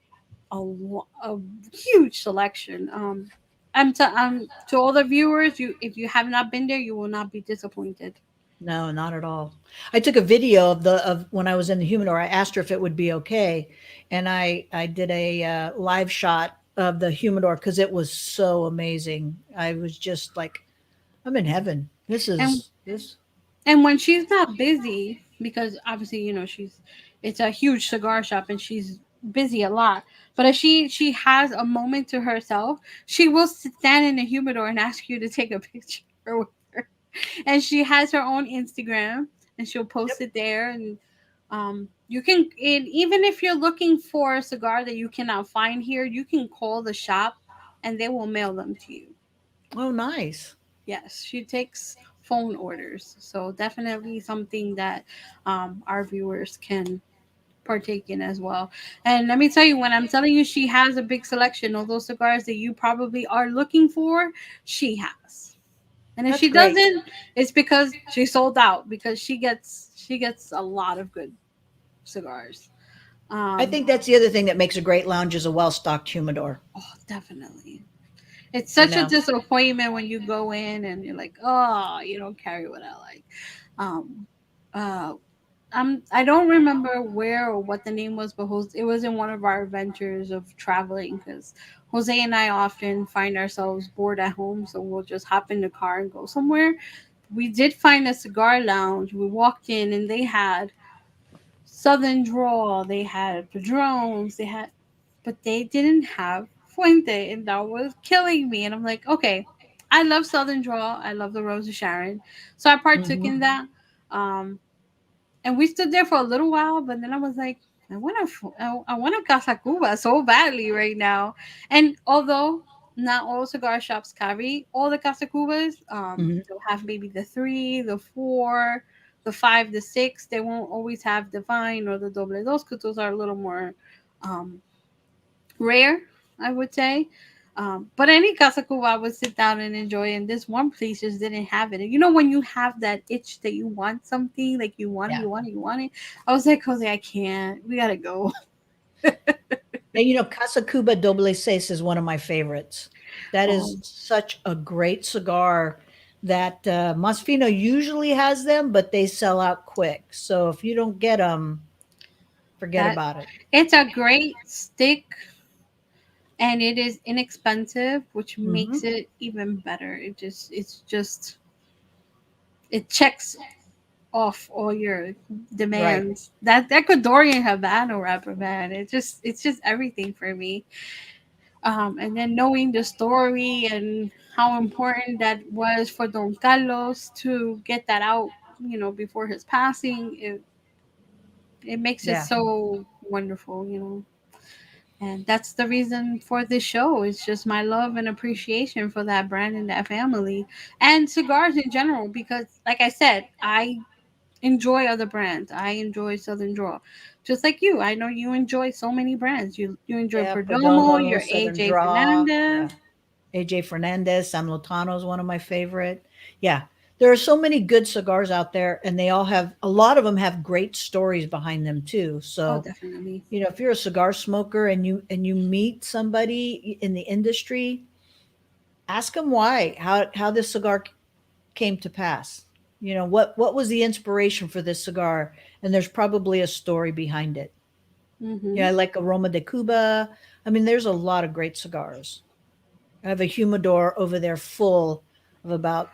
a huge selection. To all the viewers, you if you have not been there, you will not be disappointed. No, not at all. I took a video of the of when I was in the humidor. I asked her if it would be okay, and I did a live shot of the humidor because it was so amazing. I was just like, I'm in heaven. This And is this. and when she's not busy, because obviously it's a huge cigar shop and she's busy a lot. But if she has a moment to herself, she will stand in the humidor and ask you to take a picture with her. And she has her own Instagram and she'll post Yep. it there. And you can, even if you're looking for a cigar that you cannot find here, you can call the shop and they will mail them to you. Oh, nice. Yes, she takes phone orders. So definitely something that our viewers can partake in as well. And let me tell you, when I'm telling you she has a big selection of those cigars that you probably are looking for, she has. And if That's she great. doesn't, it's because she sold out because she gets a lot of good cigars. I Um, think that's the other thing that makes a great lounge is a well stocked humidor. oh, definitely. It's You such a know. disappointment when you go in and you're like, oh, you don't carry what I like. Um, uh, I don't remember where or what the name was, but it was in one of our adventures of traveling because Jose and I often find ourselves bored at home, so we'll just hop in the car and go somewhere. We did find a cigar lounge. We walked in and they had Southern Draw, they had Padrones, but they didn't have Fuente, and that was killing me. And I'm like, okay, I love Southern Draw, I love the Rose of Sharon, so I partook Hmm. in that. Um, and we stood there for a little while, but then I was like, I want a Casa Cuba so badly right now. And although not all cigar shops carry all the Casa Cubas, Hmm. they'll have maybe the three, the four, the five, the six. They won't always have Divine or the Doble Dos because those are a little more um, rare, I would say. But any Casa Cuba I would sit down and enjoy, and this one place just didn't have it. And you know when you have that itch that you want something, like you want it, Yeah. you want it, you want it. I was like, Jose, I can't. We gotta go. And Casa Cuba Doble Seis is one of my favorites. That Oh, is such a great cigar that Masfino usually has them, but they sell out quick. So if you don't get them, forget that about it. it's a great stick, and it is inexpensive, which makes Hmm. it even better. It's just it checks off all your Right. demands. That Ecuadorian Habano wrapper, man, it's just everything for me. And then knowing the story and how important that was for Don Carlos to get that out, before his passing, it makes it Yeah. so wonderful. And that's the reason for this show. It's just my love and appreciation for that brand and that family and cigars in general. Because, like I said, I enjoy other brands. I enjoy Southern Draw, just like you. I know you enjoy so many brands. You enjoy Yeah. Perdomo, Perdomo, your Southern AJ Draw. Fernandez. Yeah. AJ Fernandez, Sam Lotano is one of my favorite. Yeah. There are so many good cigars out there, and they all have a lot of them have great stories behind them too. Oh, So, definitely. if you're a cigar smoker and you meet somebody in the industry, ask them why, how this cigar came to pass. What was the inspiration for this cigar? And there's probably a story behind it. Hmm. Yeah, I like Aroma de Cuba. I mean, there's a lot of great cigars. I have a humidor over there full of about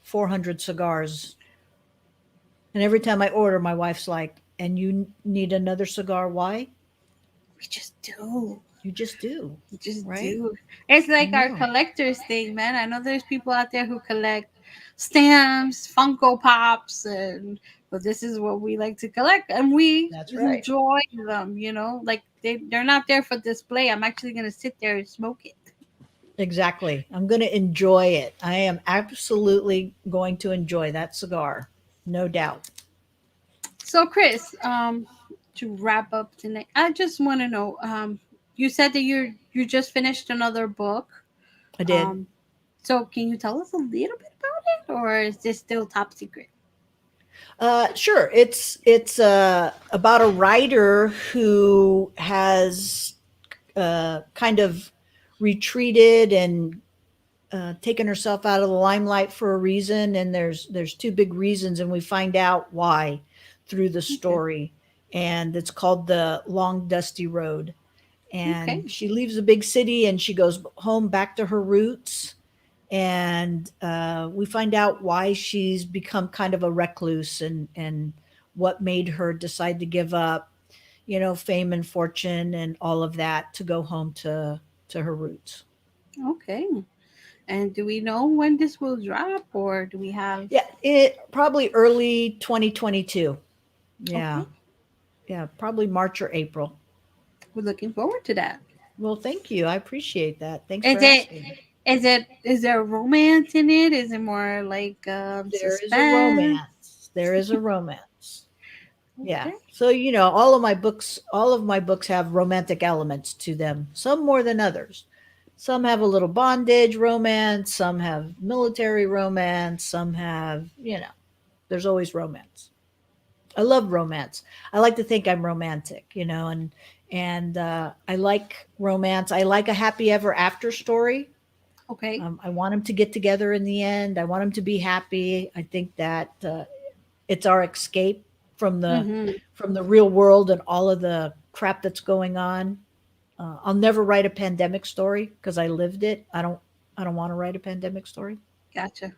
400 cigars. And every time I order, my wife's like, "And you need another cigar? Why? We just do. You just do, We just right?" do. It's I like our know. collector's thing, man. I know there's people out there who collect stamps, Funko Pops, but this is what we like to collect, and we That's right. enjoy them. Like they're not there for display. I'm actually gonna sit there and smoke it. Exactly. I'm going to enjoy it. I am absolutely going to enjoy that cigar. No doubt. So, Chris, to wrap up tonight, I just want to know. You said that you just finished another book. I did. Um, so can you tell us a little bit about it, or is this still top secret? Sure. It's about a writer who has kind of retreated and taken herself out of the limelight for a reason, and there's two big reasons, and we find out why through the Okay. story. And it's called The Long Dusty Road. And Okay. she leaves a big city and she goes home back to her roots. And we find out why she's become kind of a recluse, and what made her decide to give up, fame and fortune and all of that to go home to her roots. Okay. And do we know when this will drop, or do we have? Yeah, it probably early 2022. Okay. Yeah. Yeah, probably March or April. We're looking forward to that. Well, thank you. I appreciate that. Thanks Is for it? asking. Is there romance in it? Is it more like There is a suspense? romance. There is a romance. Yeah. Okay. So, all of my books have romantic elements to them, some more than others. Some have a little bondage romance, some have military romance, some have, there's always romance. I love romance. I like to think I'm romantic, and I like romance. I like a happy ever after story. Okay. I want them to get together in the end. I want them to be happy. I think that it's our escape from the Mm-hmm. from the real world and all of the crap that's going on. I'll never write a pandemic story because I lived it. I don't want to write a pandemic story. Gotcha.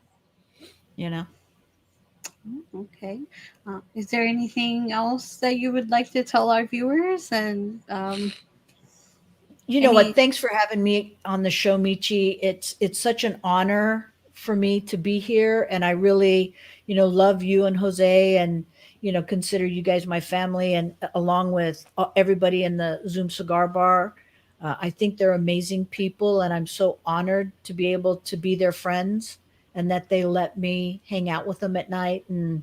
You know. Okay. Is there anything else that you would like to tell our viewers? And You know what? any? Thanks for having me on the show, Michi. It's such an honor for me to be here, and I really, love you and Jose, and consider you guys my family, and along with everybody in the Zoom Cigar Bar. I think they're amazing people, and I'm so honored to be able to be their friends, and that they let me hang out with them at night, and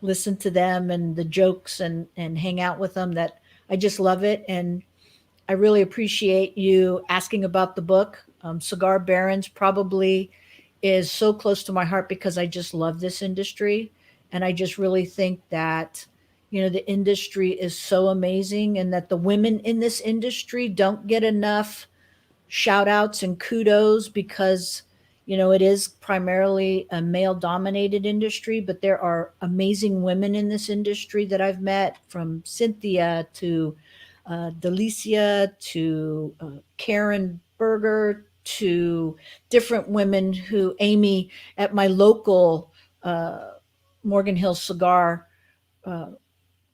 listen to them and the jokes, and hang out with them. That I just love it, and I really appreciate you asking about the book. Cigar Barons probably is so close to my heart because I just love this industry. And I just really think that, the industry is so amazing, and that the women in this industry don't get enough shout outs and kudos because, it is primarily a male dominated industry, but there are amazing women in this industry that I've met, from Cynthia to Delicia to Karen Berger to different women who, Amy at my local uh, Morgan Hill cigar uh,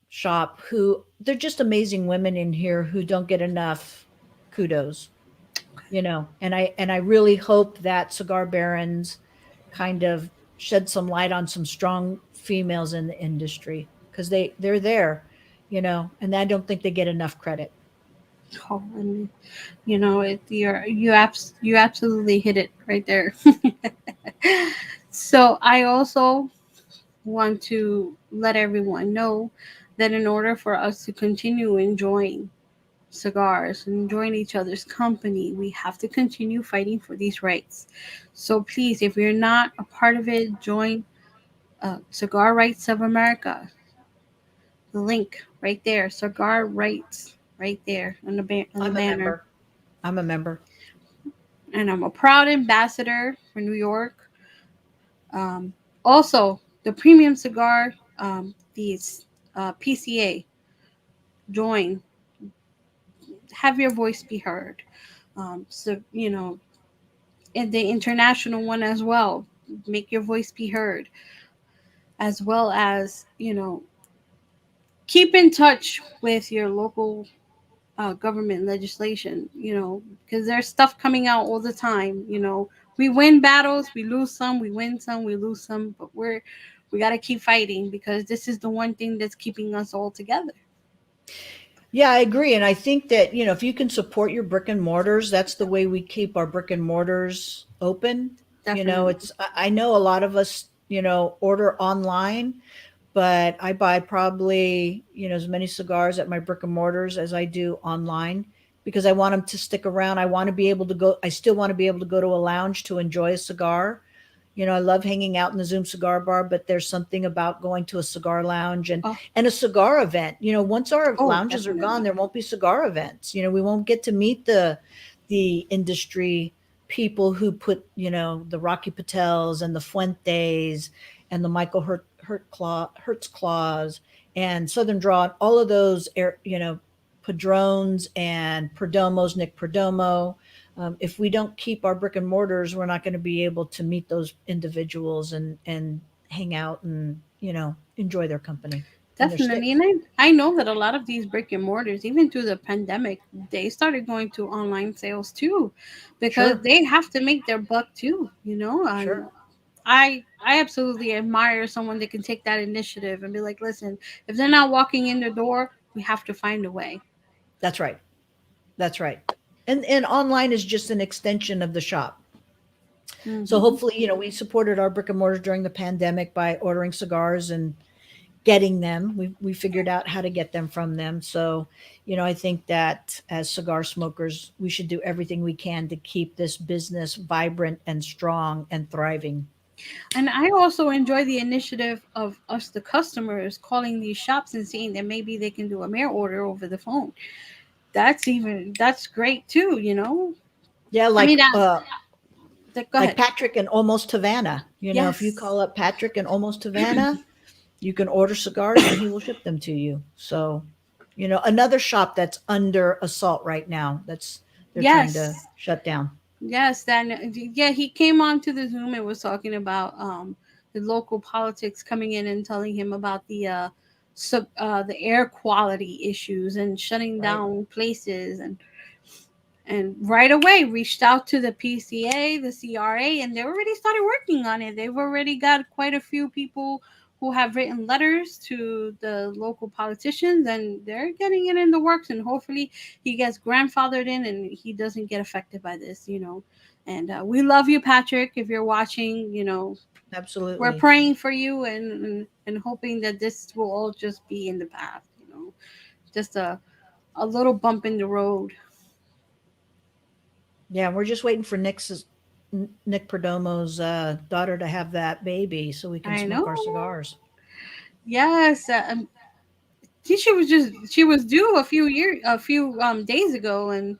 shop, who they're just amazing women in here who don't get enough kudos, and I really hope that Cigar Barons kind of shed some light on some strong females in the industry, because they're there, and I don't think they get enough credit. Oh, and you absolutely hit it right there. So I also want to let everyone know that in order for us to continue enjoying cigars and enjoying each other's company, we have to continue fighting for these rights. So please, if you're not a part of it, join Cigar Rights of America. The link right there, Cigar Rights, right there on on the I'm a banner. member. I'm a member. And I'm a proud ambassador for New York. Um, Also, the Premium Cigar, these PCA, join, have your voice be heard. So in the international one as well, make your voice be heard, as well as keep in touch with your local government legislation. Because there's stuff coming out all the time. We win battles, we lose some, we win some, we lose some, but we got to keep fighting because this is the one thing that's keeping us all together. Yeah, I agree. And I think that, if you can support your brick and mortars, that's the way we keep our brick and mortars open. Definitely. I know a lot of us, order online, but I buy probably, as many cigars at my brick and mortars as I do online, because I want them to stick around. I still want to be able to go to a lounge to enjoy a cigar. I love hanging out in the Zoom Cigar Bar, but there's something about going to a cigar lounge and Oh, and a cigar event. Once our oh, lounges are gone, definitely. there won't be cigar events. We won't get to meet the industry people who put, the Rocky Patels and the Fuentes and the Michael Hertz Claws and Southern Draw, and all of those, Padrones and Perdomos, Nick Perdomo. If we don't keep our brick and mortars, we're not going to be able to meet those individuals and hang out and, enjoy their company and their Definitely. sticks. And I know that a lot of these brick and mortars, even through the pandemic, they started going to online sales too, because Sure, they have to make their buck too, sure. And I absolutely admire someone that can take that initiative and be like, listen, if they're not walking in the door, we have to find a way. That's right. That's right. And online is just an extension of the shop. So Hmm. hopefully, we supported our brick and mortar during the pandemic by ordering cigars and getting them. We figured out how to get them from them. So, I think that as cigar smokers, we should do everything we can to keep this business vibrant and strong and thriving. And I also enjoy the initiative of us, the customers, calling these shops and seeing that maybe they can do a mail order over the phone. That's great too. Yeah, I like mean, go like ahead. Patrick and Almost Havana. If you Yes. call up Patrick and Almost Havana, you can order cigars and he will ship them to you. So, another shop that's under assault right now. That's they're trying to Yes. shut down. Yes, then yeah, he came on to the Zoom and was talking about the local politics coming in and telling him about the air quality issues and shutting Right. down places, and right away reached out to the PCA, the CRA, and they already started working on it. They've already got quite a few people who have written letters to the local politicians, and they're getting it in the works. And hopefully, he gets grandfathered in and he doesn't get affected by this. And we love you, Patrick. If you're watching, we're Absolutely. praying for you and hoping that this will all just be in the past. Just a little bump in the road. Yeah, we're just waiting for Nick Perdomo's daughter to have that baby so we can I smoke know. our cigars. Yes, she was due a few days ago, and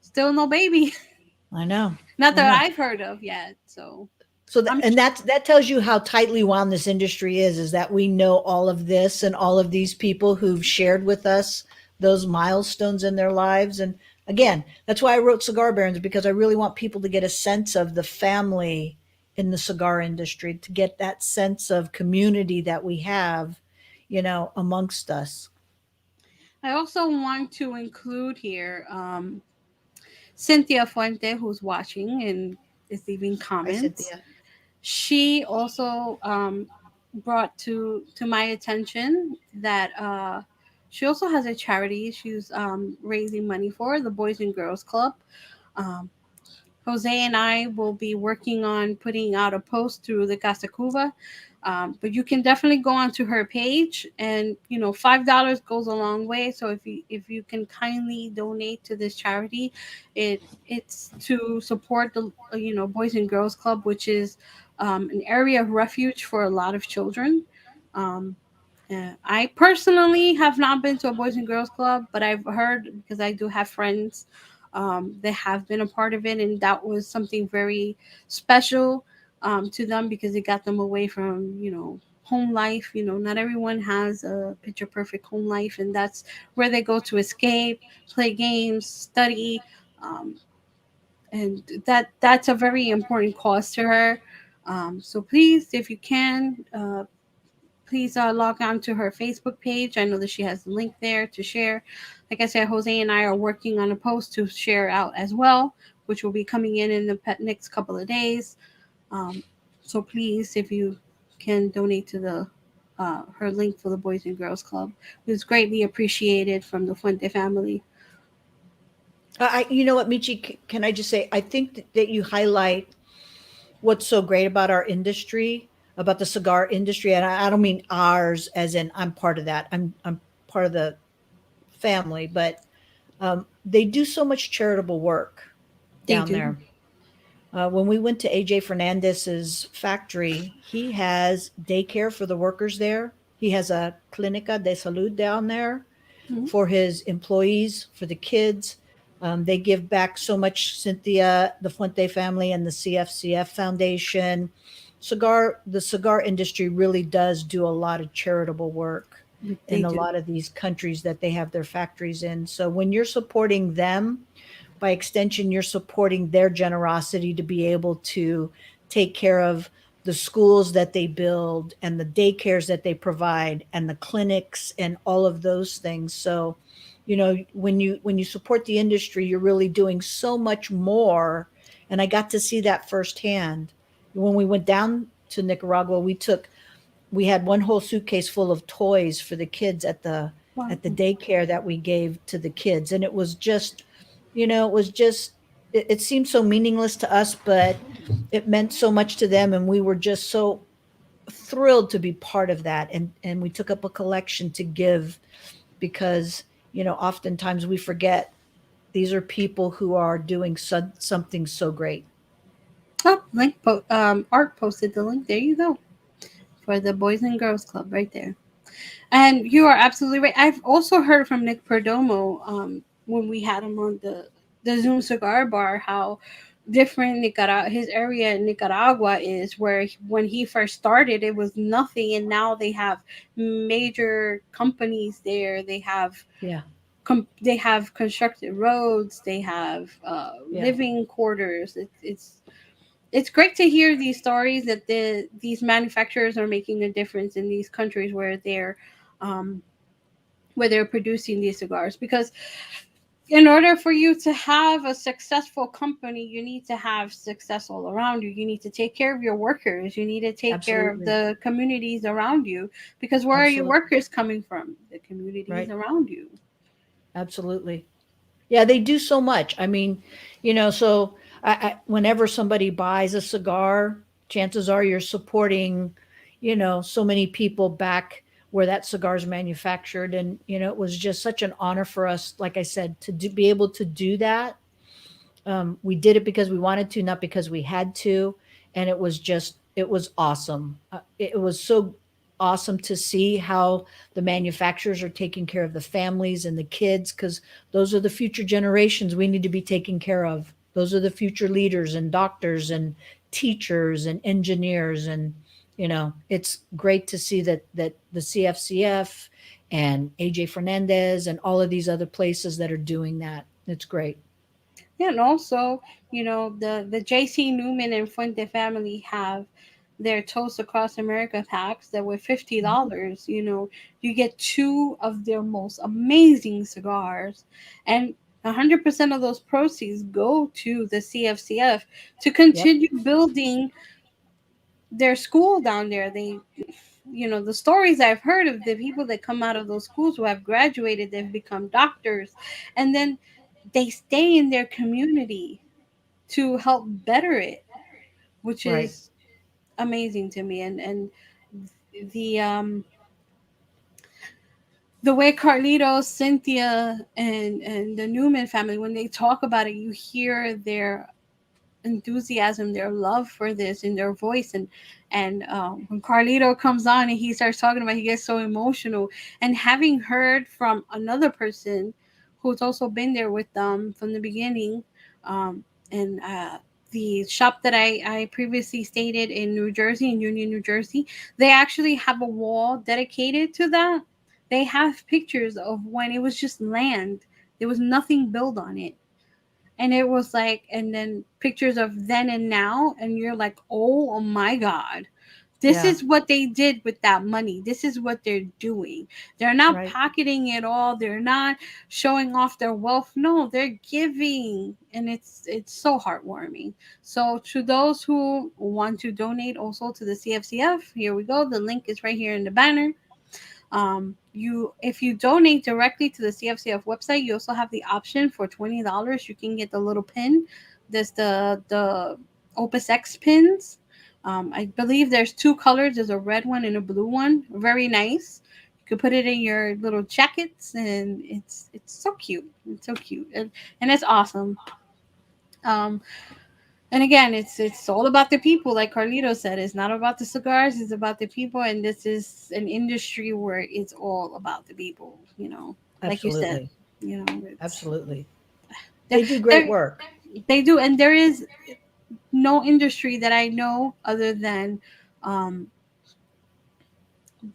still no baby. I know. Not I that know. I've heard of yet. So So I'm and that tells you how tightly wound this industry is that we know all of this and all of these people who've shared with us those milestones in their lives. And again, that's why I wrote Cigar Barons, because I really want people to get a sense of the family in the cigar industry, to get that sense of community that we have, amongst us. I also want to include here Cynthia Fuente, who's watching and is leaving Hi, comments. Cynthia. She also brought to my attention that she also has a charity she's raising money for, the Boys and Girls Club. Um, Jose and I will be working on putting out a post through the Casa Cuba. But you can definitely go onto her page, and $5 goes a long way. So if you can kindly donate to this charity, it's to support the Boys and Girls Club, which is an area of refuge for a lot of children. Um, I personally have not been to a Boys and Girls Club, but I've heard, because I do have friends that have been a part of it, and that was something very special to them, because it got them away from home life. Not everyone has a picture perfect home life, and that's where they go to escape, play games, study, um, and that's a very important cause to her. So please, if you can, please log on to her Facebook page. I know that she has the link there to share. Like I said, Jose and I are working on a post to share out as well, which will be coming in the next couple of days. Um, so please, if you can donate to the her link for the Boys and Girls Club, it's greatly appreciated from the Fuente family. You know what, Michi, can I just say, I think that you highlight what's so great about our industry, about the cigar industry, and I don't mean ours as in I'm part of that. I'm part of the family, but they do so much charitable work They down do. there. When we went to AJ Fernandez's factory, he has daycare for the workers there. He has a clinica de salud down there Mhm. for his employees, for the kids. They give back so much. Cynthia, the Fuente family, and the CFCF Foundation. The cigar industry really does do a lot of charitable work They in a do. lot of these countries that they have their factories in. So when you're supporting them, by extension, you're supporting their generosity to be able to take care of the schools that they build and the daycares that they provide and the clinics and all of those things. So, when you support the industry, you're really doing so much more. And I got to see that firsthand. When we went down to Nicaragua, we had one whole suitcase full of toys for the kids Wow. at the daycare that we gave to the kids, and it was just, it was just, it seemed so meaningless to us, but it meant so much to them, and we were just so thrilled to be part of that. And we took up a collection to give, because oftentimes we forget these are people who are doing something so great. Oh, Art posted the link. There you go for the Boys and Girls Club right there. And you are absolutely right. I've also heard from Nick Perdomo when we had him on the Zoom Cigar Bar how different his area in Nicaragua is. Where when he first started, it was nothing, and now they have major companies there. Yeah. They have constructed roads. They have Yeah. living quarters. It's great to hear these stories that these manufacturers are making a difference in these countries um, where they're producing these cigars, because in order for you to have a successful company, you need to have success all around you. You need to take care of your workers. You need to take care of Absolutely. the communities around you, because where are your Absolutely. workers coming from? The communities Right. around you. Absolutely. Yeah, they do so much. I mean, so whenever somebody buys a cigar, chances are you're supporting, so many people back where that cigar is manufactured. And, it was just such an honor for us, like I said, be able to do that. We did it because we wanted to, not because we had to. And it was awesome. It was so awesome to see how the manufacturers are taking care of the families and the kids, because those are the future generations we need to be taking care of. Those are the future leaders and doctors and teachers and engineers. And, it's great to see that the CFCF and AJ Fernandez and all of these other places that are doing that. It's great. Yeah, and also, the JC Newman and Fuente family have their Toast Across America packs that were $50. You get two of their most amazing cigars, and 100% of those proceeds go to the CFCF to Yep. continue building their school down there. The stories I've heard of the people that come out of those schools who have graduated, they've become doctors, and then they stay in their community to help better it, which Right. is amazing to me. And the um the way Carlitos, Cynthia, and the Newman family, when they talk about it, you hear their enthusiasm, their love for this in their voice. And when Carlito comes on and he starts talking about it, he gets so emotional. And having heard from another person who's also been there with them from the beginning, and the shop that I previously stated in New Jersey, in Union, New Jersey, they actually have a wall dedicated to that. They have pictures of when it was just land. There was nothing built on it, and it was like, and then pictures of then and now, and you're like, oh my god, this Yeah. is what they did with that money. This is what they're doing. They're not Right. pocketing it all. They're not showing off their wealth. No, they're giving, and it's so heartwarming. So to those who want to donate also to the CFCF, here we go, the link is right here in the banner. You If you donate directly to the CFCF website, you also have the option for $20. You can get the little pin. There's the Opus X pins. I believe there's two colors. There's a red one and a blue one. Very nice. You could put it in your little jackets, and it's so cute. It's so cute, and it's awesome. Um, and again, it's all about the people, like Carlito said. It's not about the cigars, it's about the people, and this is an industry where it's all about the people, like you said. Absolutely. It's Absolutely. There, They do great there- work. they do, and there is no industry that I know other um,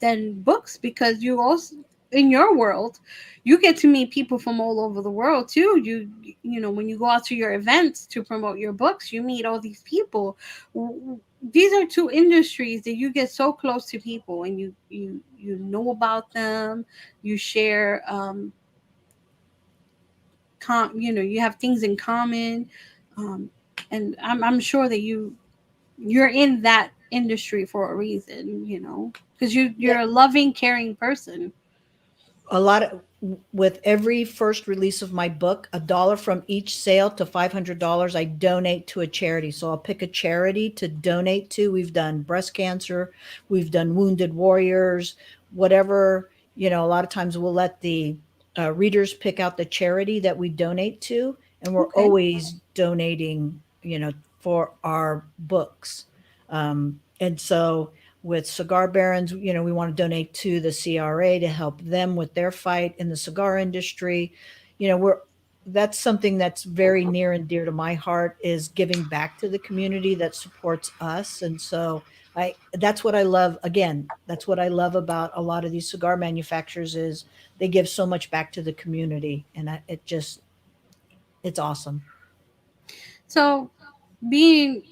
than books, because you also, in your world, you get to meet people from all over the world too. You know, when you go out to your events to promote your books, you meet all these people. These are two industries that you get so close to people, and you know about them. You share you know, you have things in common. um, and I'm sure that you're in that industry for a reason, you know, because Yeah, you're a loving, caring person. a lot of with every first release of my book, a dollar from each sale to $500 I donate to a charity. So I'll pick a charity to donate to. We've done breast cancer, we've done wounded warriors, whatever. You know, a lot of times we'll let the readers pick out the charity that we donate to, and we're Okay. always donating, for our books. And so with Cigar Barons, we want to donate to the CRA to help them with their fight in the cigar industry. We're That's something that's very near and dear to my heart, is giving back to the community that supports us. And so I that's what I love. Again, that's what I love about a lot of these cigar manufacturers, is they give so much back to the community, and it's awesome. So, being,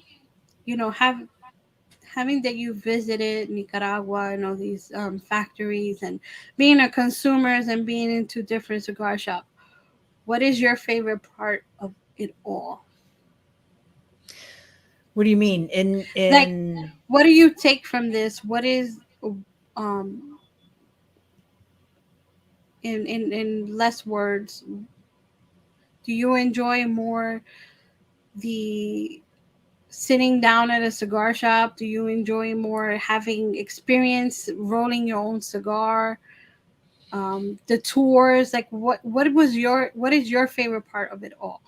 you know, having that you visited Nicaragua and all these factories, and being a consumers and being into different cigar shop, what is your favorite part of it all? What do you mean? In Like, in what do you take from this? What is, um in less words, do you enjoy more the sitting down at a cigar shop? Do you enjoy more having experience rolling your own cigar? The tours, like what is your favorite part of it all?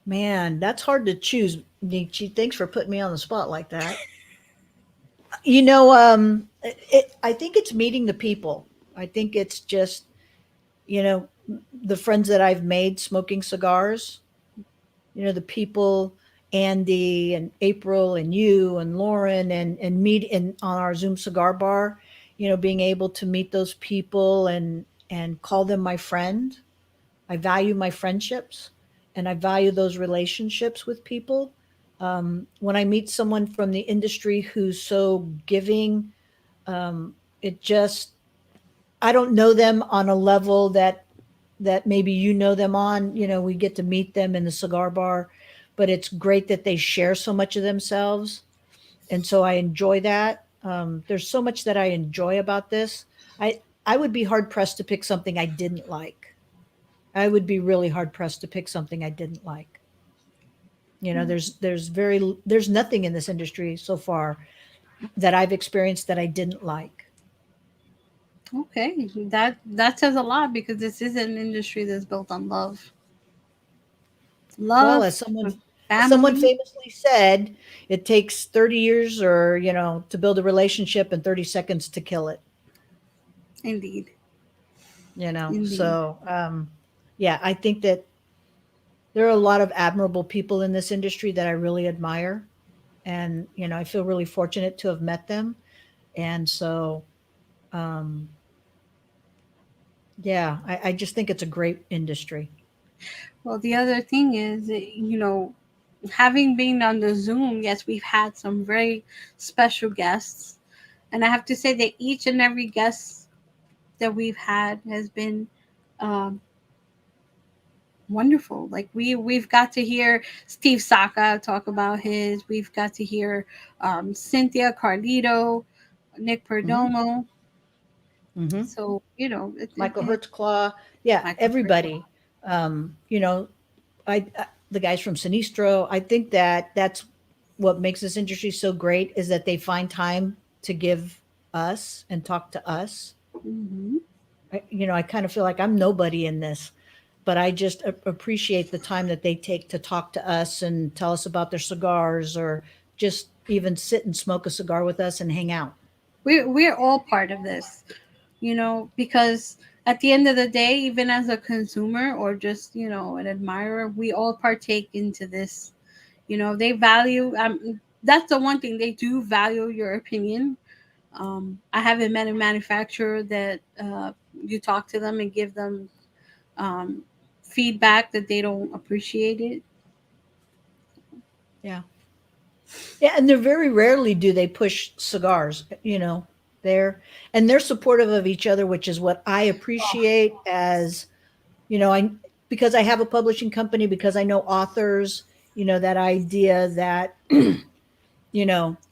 Man, that's hard to choose, Nietzsche. Thanks for putting me on the spot like that. I think it's meeting the people. I think it's just, you know, the friends that I've made smoking cigars, the people, Andy and April and you and Lauren, and meet in on our Zoom cigar bar, being able to meet those people and call them my friend. I value my friendships, and I value those relationships with people. When I meet someone from the industry who's so giving, it just, I don't know them on a level that maybe them on. We get to meet them in the cigar bar, but it's great that they share so much of themselves, and so I enjoy that. There's so much that I enjoy about this. I would be hard pressed to pick something I didn't like. I would be really hard pressed to pick something I didn't like. There's nothing in this industry so far that I've experienced that I didn't like. Okay, that says a lot, because this is an industry that's built on love, Well, love, as someone family. famously said, it takes 30 years, or to build a relationship, and 30 seconds to kill it. Indeed, indeed. So yeah, I think that there are a lot of admirable people in this industry that I really admire, and I feel really fortunate to have met them. And so um yeah, I just think it's a great industry. Well, the other thing is, you know, having been on the Zoom, yes, we've had some very special guests, and I have to say that each and every guest that we've had has been um, wonderful. Like we've got to hear Steve Saka talk about his. We've got to hear Cynthia Carlito, Nick Hmm. Perdomo. Hmm. So you know, Michael Hertzclaw, yeah, Michael Perdomo. everybody. um you know I the guys from Sinistro, I think that that's what makes this industry so great, is that they find time to give us and talk to us. Hmm. I kind of feel like I'm nobody in this, but I just appreciate the time that they take to talk to us and tell us about their cigars, or just even sit and smoke a cigar with us and hang out. We're all part of this, you know, because at the end of the day, even as a consumer or just, an admirer, we all partake into this. They value, that's the one thing, they do value your opinion. I haven't met a manufacturer that you talk to them and give them um, feedback that they don't appreciate it. Yeah. Yeah, and they're very rarely do they push cigars, they're supportive of each other, which is what I appreciate as, I because I have a publishing company, because I know authors, that idea that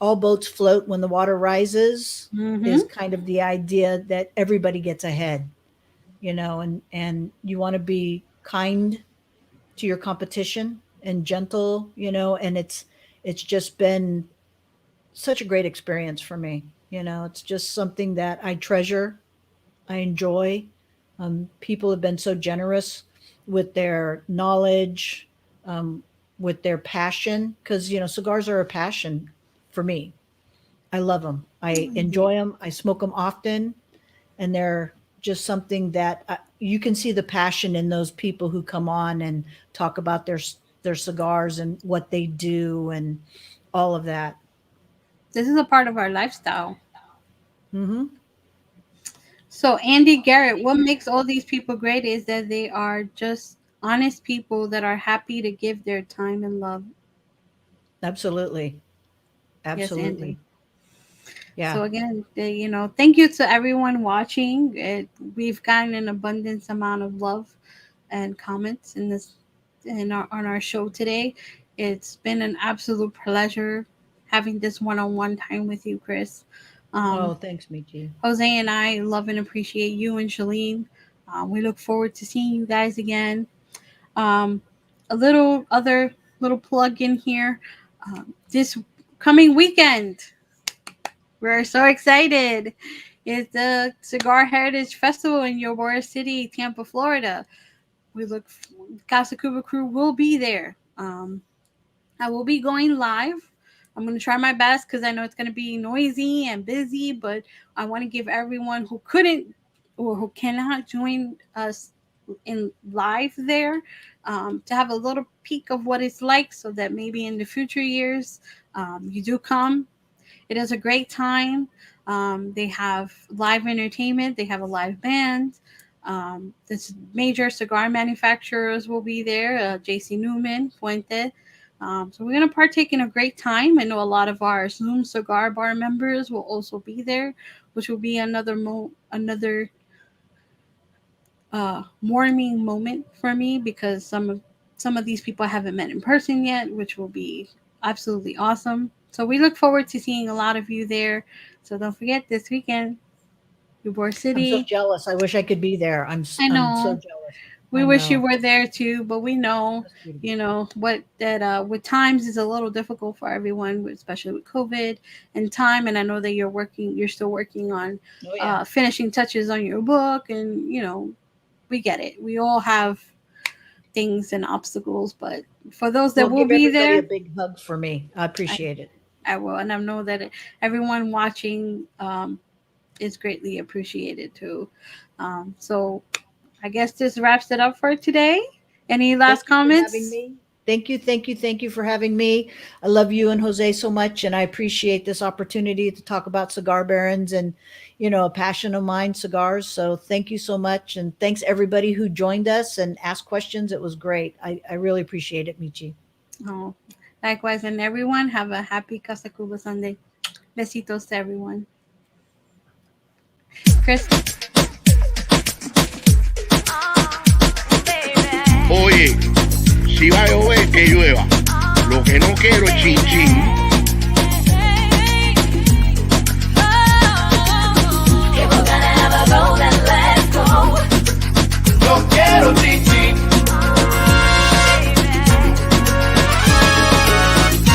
all boats float when the water rises Mm-hmm. is kind of the idea that everybody gets ahead, and you want to be kind to your competition and gentle, and it's just been such a great experience for me. It's just something that I treasure, I enjoy. People have been so generous with their knowledge, um, with their passion, because cigars are a passion for me. I love them. I enjoy them. I smoke them often, and they're just something that you can see the passion in those people who come on and talk about their cigars and what they do and all of that. This is a part of our lifestyle. Hmm. So, Andy Garrett, what makes all these people great is that they are just honest people that are happy to give their time and love. Absolutely. Yes, Andy. Absolutely. Yeah. So again, thank you to everyone watching. We've gotten an abundance amount of love and comments on our show today. It's been an absolute pleasure having this one-on-one time with you, Chris. Oh, Um, thanks, Michi. Jose and I love and appreciate you and Shalene. We look forward to seeing you guys again. Um, a little plug in here. This coming weekend, we're so excited. It's the Cigar Heritage Festival in Ybor City, Tampa, Florida. We look, Casa Cuba crew will be there. I will be going live. I'm going to try my best because I know it's going to be noisy and busy, but I want to give everyone who couldn't or who cannot join us in live there to have a little peek of what it's like, so that maybe in the future years you do come. It is a great time. They have live entertainment. They have a live band. This major cigar manufacturers will be there. JC Newman, Fuente. So we're going to partake in a great time. I know a lot of our Zoom Cigar Bar members will also be there, which will be another warming moment for me, because some of these people I haven't met in person yet, which will be absolutely awesome. So we look forward to seeing a lot of you there. So don't forget, this weekend, Ybor I'm so City. jealous. I wish I could be there. I I'm so know. jealous. We I wish you know. were there too, but we know, That's beautiful. what that with times is a little difficult for everyone, especially with COVID and time. And I know that you're still working on Oh yeah. finishing touches on your book, and we get it. We all have things and obstacles, but for those that Well, will give be everybody there, a big hug for me. I I, appreciate it. I will, and I know that everyone watching is greatly appreciated too. So I guess this wraps it up for today. Any last Thank you for having comments? me. Thank you for having me. I love you and Jose so much, and I appreciate this opportunity to talk about Cigar Barons and, a passion of mine, cigars. So thank you so much, and thanks everybody who joined us and asked questions. It was great. I really appreciate it, Michi. Oh, likewise, and everyone have a happy Casa Cuba Sunday. Besitos to everyone. Chris. Oye, si va a llover, que llueva. Lo que no quiero es chin chin.